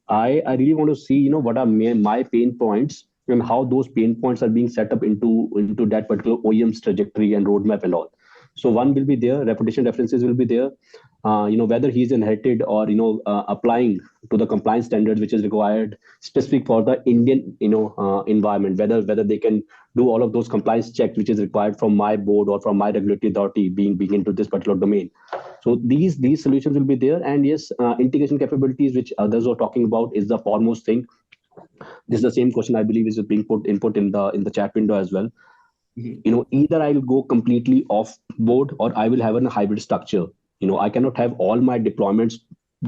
I really want to see, what are my pain points and how those pain points are being set up into that particular OEM's trajectory and roadmap and all. So one will be there, reputation references will be there. Whether he's inherited or applying to the compliance standards which is required specific for the Indian environment, whether they can do all of those compliance checks which is required from my board or from my regulatory authority being into this particular domain. So these solutions will be there, and yes, integration capabilities which others are talking about is the foremost thing. This is the same question I believe is being put input in the chat window as well. Either I will go completely off board or I will have a hybrid structure. I cannot have all my deployments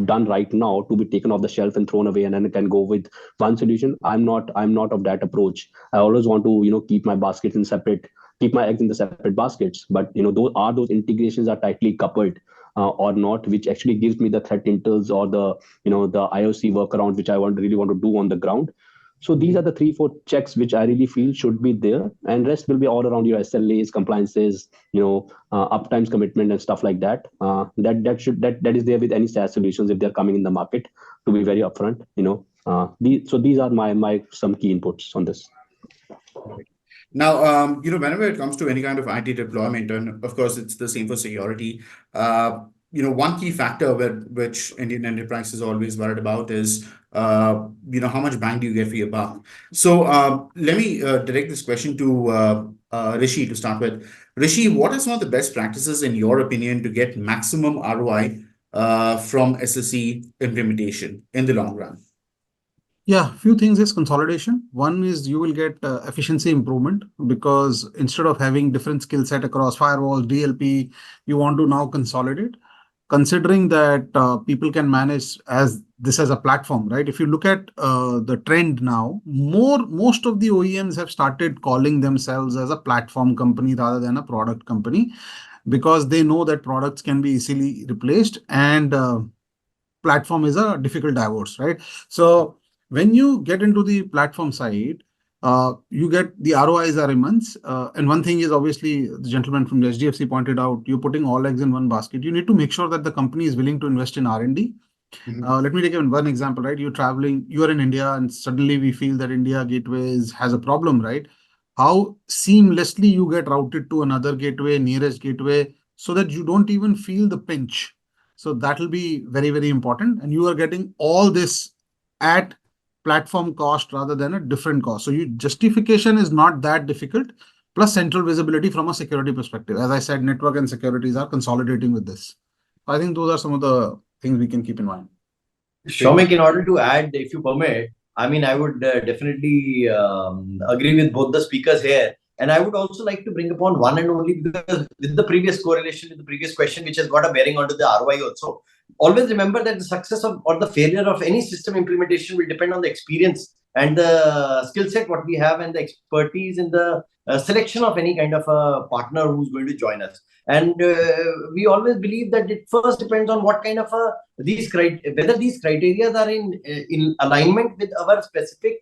done right now to be taken off the shelf and thrown away and then I can go with one solution. I'm not of that approach. I always want to keep my baskets in separate, keep my eggs in the separate baskets. But those integrations are tightly coupled or not, which actually gives me the threat intels or the the IOC workaround which I really want to do on the ground. So these are the 3-4 checks which I really feel should be there, and rest will be all around your SLAs, compliances, uptimes commitment and stuff like that. That is there with any SaaS solutions if they're coming in the market. To be very upfront, so these are my some key inputs on this. Now, whenever it comes to any kind of IT deployment, and of course it's the same for security, one key factor which Indian enterprise is always worried about is, how much bang do you get for your buck? So let me direct this question to Rishi to start with. Rishi, what are some of the best practices in your opinion to get maximum ROI from SSE implementation in the long run? Yeah, few things is consolidation. One is you will get efficiency improvement because instead of having different skill set across firewalls, DLP, you want to now consolidate. Considering that people can manage as this as a platform, right? If you look at the trend now, most of the OEMs have started calling themselves as a platform company rather than a product company because they know that products can be easily replaced and platform is a difficult divorce, right? So when you get into the platform side, you get the ROIs are immense. And one thing is obviously the gentleman from the HDFC pointed out, you're putting all eggs in one basket. You need to make sure that the company is willing to invest in R&D. Let me take one example, right? You're traveling, you're in India, and suddenly we feel that India gateways has a problem, right? How seamlessly you get routed to another gateway, nearest gateway, so that you don't even feel the pinch. So that will be very, very important. And you are getting all this at platform cost rather than a different cost. So your justification is not that difficult. Plus central visibility from a security perspective. As I said, network and securities are consolidating with this. I think those are some of the things we can keep in mind. Shomik, in order to add, if you permit, I mean, I would definitely agree with both the speakers here. And I would also like to bring upon one and only, because with the previous correlation with the previous question, which has got a bearing onto the ROI also. Always remember that the success of or the failure of any system implementation will depend on the experience and the skill set what we have and the expertise in the selection of any kind of a partner who's going to join us. And we always believe that it first depends on what kind of whether these criteria are in alignment with our specific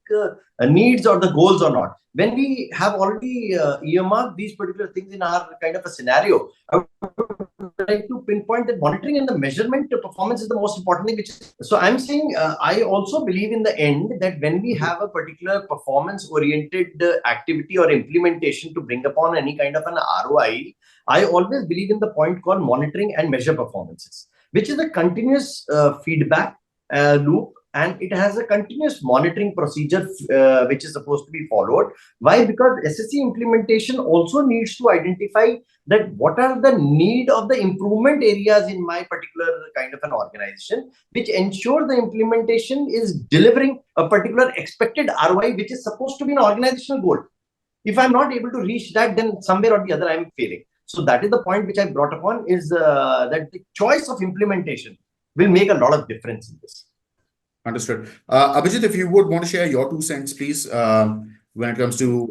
needs or the goals or not. When we have already earmarked these particular things in our kind of a scenario, I would like to pinpoint that monitoring and the measurement performance is the most important thing. So I'm saying I also believe in the end that when we have a particular performance-oriented activity or implementation to bring upon any kind of an ROI, I always believe in the point called monitoring and measure performances, which is a continuous feedback loop, and it has a continuous monitoring procedure which is supposed to be followed. Why? Because SSE implementation also needs to identify that what are the need of the improvement areas in my particular kind of an organization, which ensure the implementation is delivering a particular expected ROI, which is supposed to be an organizational goal. If I'm not able to reach that, then somewhere or the other I'm failing. So that is the point which I brought upon, is that the choice of implementation will make a lot of difference in this. Understood. Abhijit, if you would want to share your 2 cents, please, when it comes to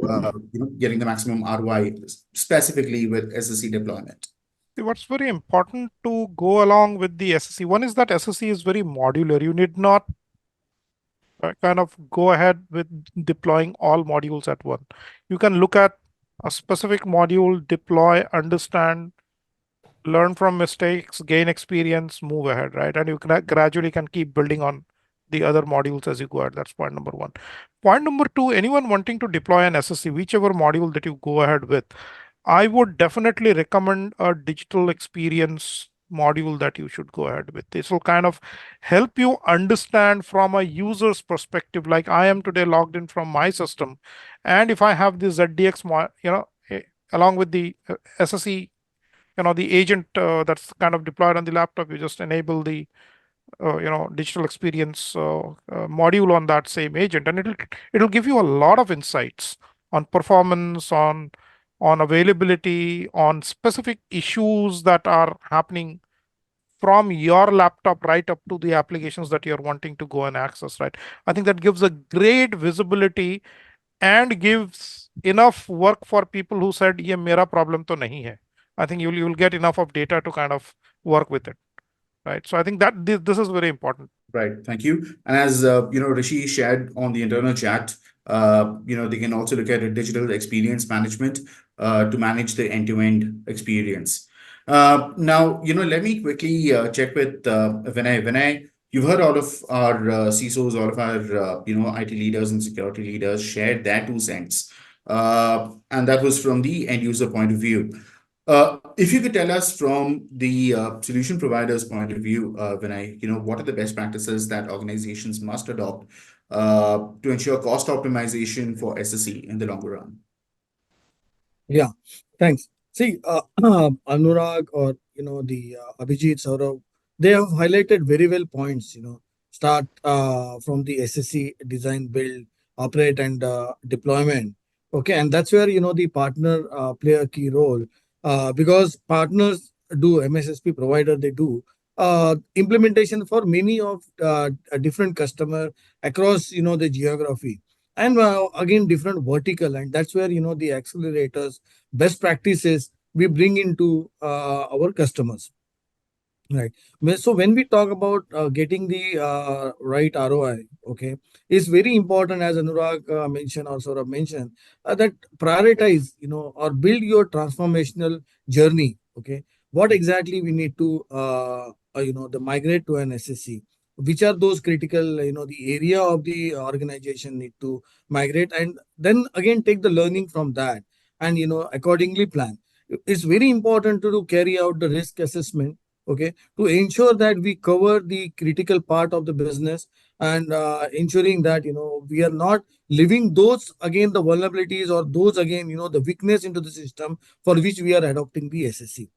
getting the maximum ROI specifically with SSE deployment. What's very important to go along with the SSE, one is that SSE is very modular. You need not kind of go ahead with deploying all modules at once. You can look at a specific module, deploy, understand, learn from mistakes, gain experience, move ahead, right? And you can gradually can keep building on the other modules as you go ahead. That's point number one. Point number two, anyone wanting to deploy an SSE, whichever module that you go ahead with, I would definitely recommend a digital experience module that you should go ahead with. This will kind of help you understand from a user's perspective, like I am today logged in from my system. And if I have this ZDX, along with the SSE, the agent that's kind of deployed on the laptop, you just enable the digital experience module on that same agent, and it'll give you a lot of insights on performance, on availability, on specific issues that are happening from your laptop right up to the applications that you're wanting to go and access, right? I think that gives a great visibility and gives enough work for people who said, "Ye mera problem to nahi hai." I think you'll get enough of data to kind of work with it, right? So I think that this is very important. Right. Thank you. And as Rishi shared on the internal chat, they can also look at a digital experience management to manage the end-to-end experience. Now, let me quickly check with Vinay. Vinay, you've heard all of our CISOs, all of our IT leaders and security leaders shared their 2 cents, and that was from the end user point of view. If you could tell us from the solution provider's point of view, Vinay, what are the best practices that organizations must adopt to ensure cost optimization for SSE in the longer run? Yeah, thanks. See, Anurag or the Abhijit, Saurav, they have highlighted very well points. Start from the SSE design, build, operate, and deployment. Okay, and that's where the partner play a key role because partners do MSSP provider they do implementation for many of a different customer across the geography and again different vertical, and that's where the accelerators best practices we bring into our customers, right? So when we talk about getting the right ROI, okay, it's very important, as Anurag mentioned or Saurabh mentioned, that prioritize or build your transformational journey. Okay, what exactly we need to the migrate to an SSC, which are those critical the area of the organization need to migrate, and then again take the learning from that and accordingly plan. It's very important to carry out the risk assessment, okay, to ensure that we cover the critical part of the business and ensuring that we are not leaving those again the vulnerabilities or those again the weakness into the system for which we are adopting the SSC.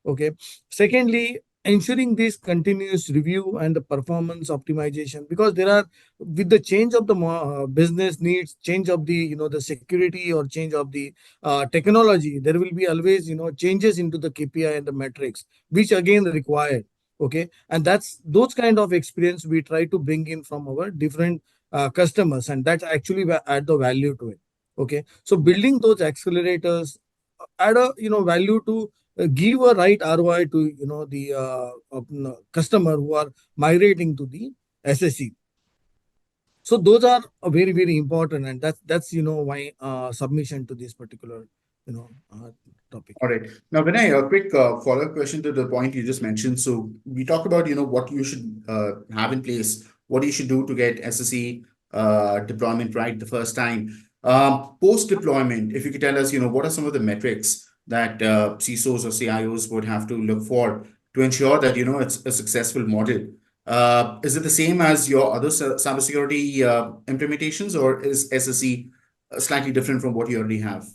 Okay. Secondly, ensuring this continuous review and the performance optimization, because there are, with the change of the business needs, change of the the security or change of the technology, there will be always changes into the KPI and the metrics, which again required. Okay, and that's those kind of experience we try to bring in from our different customers, and that's actually add the value to it. Okay, so building those accelerators add a value to give a right ROI to the customer who are migrating to the SSE. So those are very very important, and that's my submission to this particular topic. All right. Now, Vinay, a quick follow-up question to the point you just mentioned. So we talked about what you should have in place, what you should do to get SSE deployment right the first time. Post deployment, if you could tell us, what are some of the metrics that CISOs or CIOs would have to look for to ensure that it's a successful model? Is it the same as your other cybersecurity implementations, or is SSE slightly different from what you already have?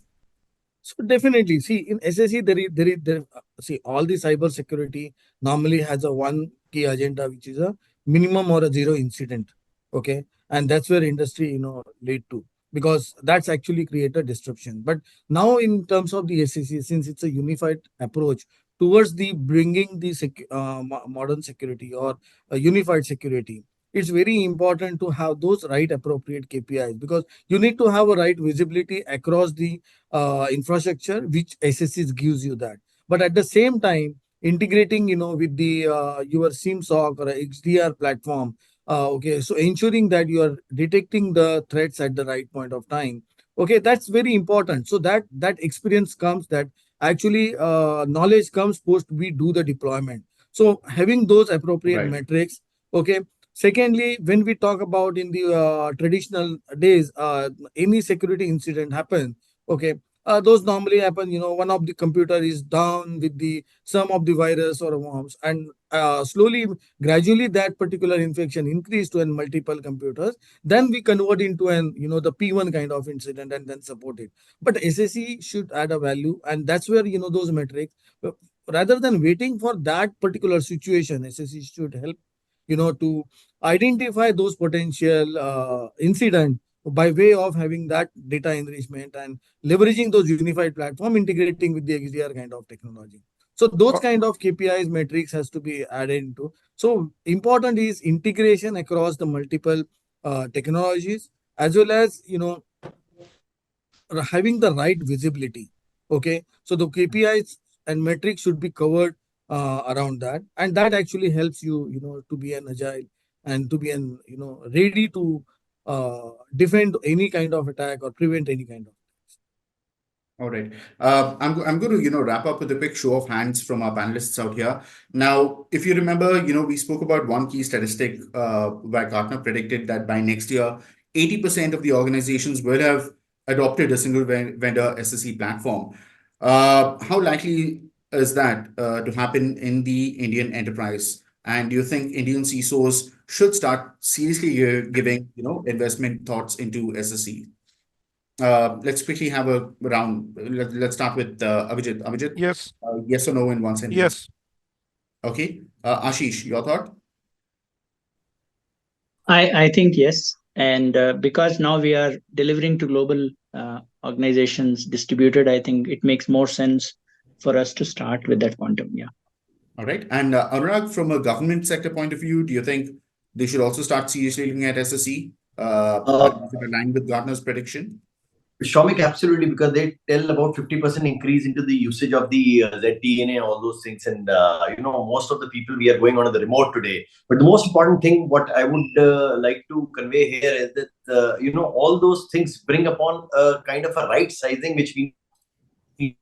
So definitely, see, in SSE there see, all the cyber security normally has a one key agenda, which is a minimum or a zero incident. Okay, and that's where industry lead to. because that's actually created disruption. But now in terms of the SSE, since it's a unified approach towards the bringing the modern security or unified security, it's very important to have those right appropriate KPIs, because you need to have a right visibility across the infrastructure, which SSE gives you that. But at the same time, integrating, with the your SIEM-SOC or XDR platform. Okay, so ensuring that you are detecting the threats at the right point of time. Okay, that's very important. So that experience comes, that actually knowledge comes post we do the deployment. So having those appropriate metrics. Okay. Secondly, when we talk about in the traditional days, any security incident happen. Okay, those normally happen. One of the computer is down with the some of the virus or worms, and slowly, gradually, that particular infection increased to an multiple computers. Then we convert into an the P1 kind of incident and then support it. But SSE should add a value, and that's where those metrics. Rather than waiting for that particular situation, SSE should help to identify those potential incident by way of having that data enrichment and leveraging those unified platform, integrating with the XDR kind of technology. So those kind of KPIs metrics has to be added into. So important is integration across the multiple technologies, as well as having the right visibility. Okay, so the KPIs and metrics should be covered around that, and that actually helps you to be an agile and to be an ready to defend any kind of attack or prevent any kind of. All right. I'm going to, wrap up with a quick show of hands from our panelists out here. Now, if you remember, we spoke about one key statistic where Gartner predicted that by next year, 80% of the organizations will have adopted a single vendor SSE platform. How likely is that to happen in the Indian enterprise? And do you think Indian CISOs should start seriously giving, investment thoughts into SSE? Let's quickly have a round. Let's start with Abhijit. Abhijit? Yes. Yes or no in one sentence? Yes. Okay. Ashish, your thought? I think yes. And because now we are delivering to global organizations distributed, I think it makes more sense for us to start with that quantum. Yeah. All right. And Anurag, from a government sector point of view, do you think they should also start seriously looking at SSE? Is it aligned with Gartner's prediction? Shomik, absolutely, because they tell about 50% increase into the usage of the ZTNA and all those things. And, most of the people, we are going on the remote today. But the most important thing, what I would like to convey here is that, all those things bring upon a kind of a right sizing, which we need.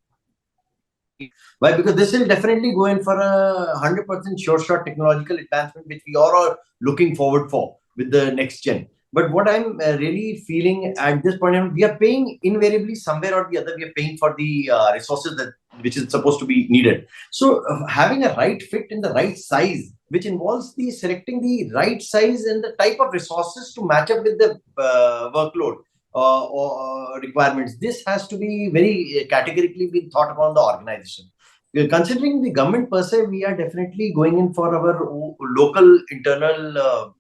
Why? Because this will definitely go in for a 100% sure shot technological advancement, which we are all looking forward for with the next gen. But what I'm really feeling at this point, we are paying invariably somewhere or the other. We are paying for the resources which is supposed to be needed. So having a right fit in the right size, which involves the selecting the right size and the type of resources to match up with the workload or requirements. This has to be very categorically been thought upon the organization. Considering the government per se, we are definitely going in for our local internal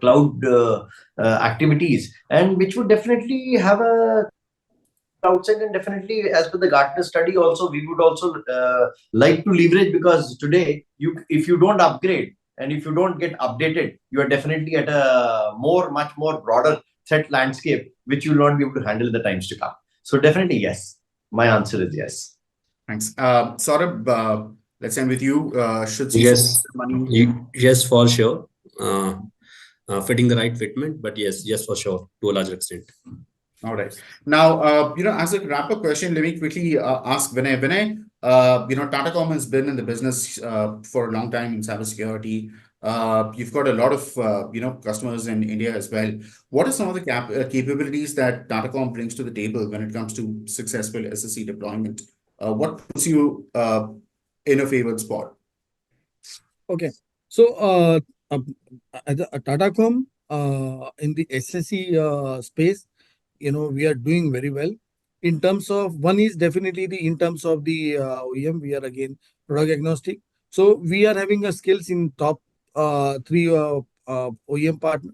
cloud activities, and which would definitely have a outside, and definitely as per the Gartner study also, we would also like to leverage, because today if you don't upgrade and if you don't get updated, you are definitely at a much more broader threat landscape, which you will not be able to handle in the times to come. So definitely yes, my answer is yes. Thanks. Saurabh, let's end with you. Should yes, yes, for sure. Fitting the right fitment, but yes, for sure, to a larger extent. All right. Now, as a wrap-up question, let me quickly ask Vinay. Vinay, Tatacom has been in the business for a long time in cybersecurity. You've got a lot of, customers in India as well. What are some of the capabilities that Tatacom brings to the table when it comes to successful SSE deployment? What puts you in a favored spot? Okay. So, Tatacom in the SSE space, we are doing very well. In terms of, one is definitely in terms of the OEM, we are again product agnostic. So we are having a skills in top 3 OEM partner.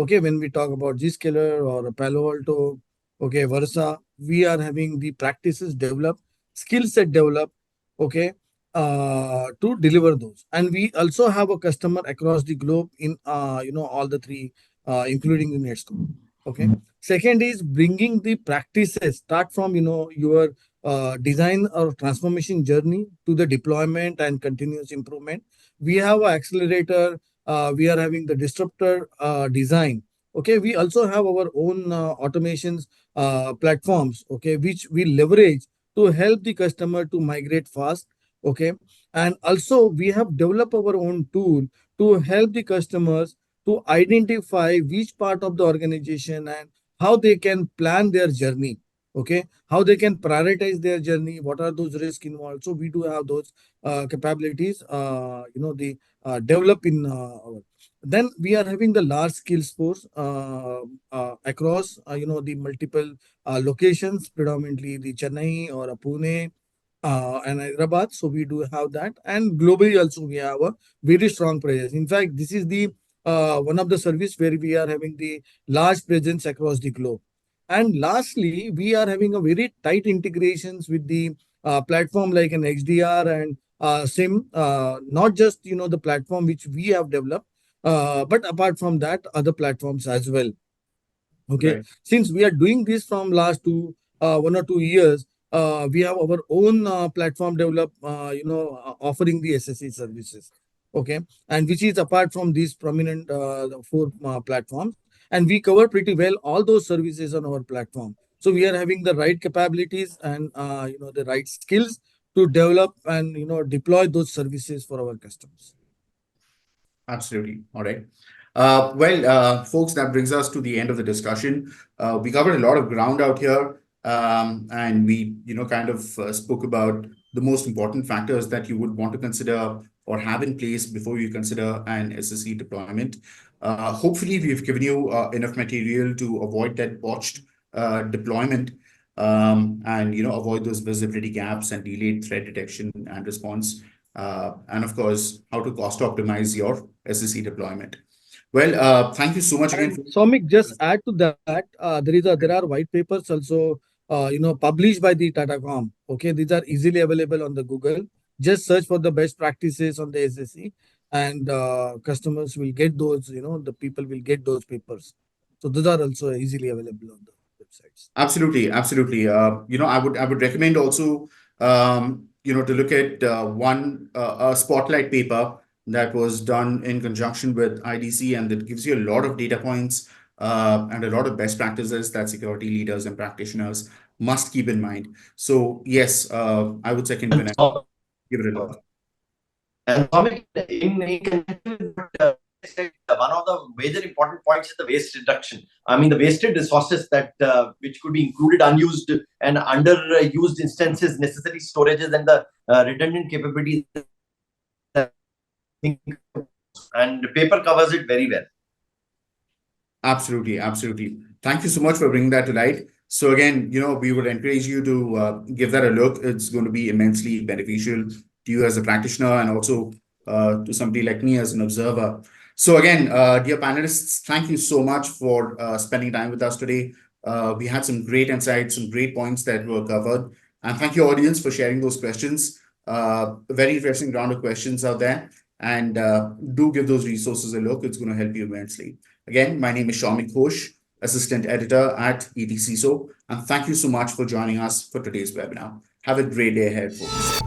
Okay, when we talk about Zscaler or Palo Alto, okay, Versa, we are having the practices developed, skill set developed, okay, to deliver those. And we also have a customer across the globe in all the three, including the Netscope. Okay. Second is bringing the practices start from your design or transformation journey to the deployment and continuous improvement. We have an accelerator. We are having the disruptor design. Okay, we also have our own automations platforms. Okay, which we leverage to help the customer to migrate fast. Okay, and also we have developed our own tool to help the customers to identify which part of the organization and how they can plan their journey. Okay, how they can prioritize their journey, what are those risks involved. So we do have those capabilities the develop in our. Then we are having the large skills force across the multiple locations, predominantly the Chennai or Pune and Hyderabad. So we do have that, and globally also we have a very strong presence. In fact, this is the one of the service where we are having the large presence across the globe. And lastly, we are having a very tight integrations with the platform like an XDR and SIM, not just the platform which we have developed, but apart from that, other platforms as well. Okay, Right. since we are doing this from last 1 or 2 years, we have our own platform developed, offering the SSE services. Okay, and which is apart from these prominent four platforms, and we cover pretty well all those services on our platform. So we are having the right capabilities and the right skills to develop and deploy those services for our customers. Absolutely. All right. Folks, that brings us to the end of the discussion. We covered a lot of ground out here, and we, kind of spoke about the most important factors that you would want to consider or have in place before you consider an SSE deployment. Hopefully, we've given you enough material to avoid that botched deployment, and avoid those visibility gaps and delayed threat detection and response. And of course, how to cost optimize your SSE deployment. Well, thank you so much again. Soumik, just add to that, there are white papers also, published by the Tatacom. Okay, these are easily available on the Google. Just search for the best practices on the SSE, and customers will get those. The people will get those papers. So those are also easily available on the websites. Absolutely, absolutely. I would recommend also, to look at a spotlight paper that was done in conjunction with IDC, and that gives you a lot of data points and a lot of best practices that security leaders and practitioners must keep in mind. So yes, I would second you and give it a look. And in connection with what one of the major important points is the waste reduction. I mean, the wasted resources that which could be included unused and underused instances, necessary storages, and the redundant capabilities. And paper covers it very well. Absolutely, absolutely. Thank you so much for bringing that to light. So again, we would encourage you to give that a look. It's going to be immensely beneficial to you as a practitioner, and also to somebody like me as an observer. So again, dear panelists, thank you so much for spending time with us today. We had some great insights, some great points that were covered. And thank you, audience, for sharing those questions. Very interesting round of questions out there. And do give those resources a look. It's going to help you immensely. Again, my name is Soumik Ghosh, Assistant Editor at ETCISO. And thank you so much for joining us for today's webinar. Have a great day ahead, folks.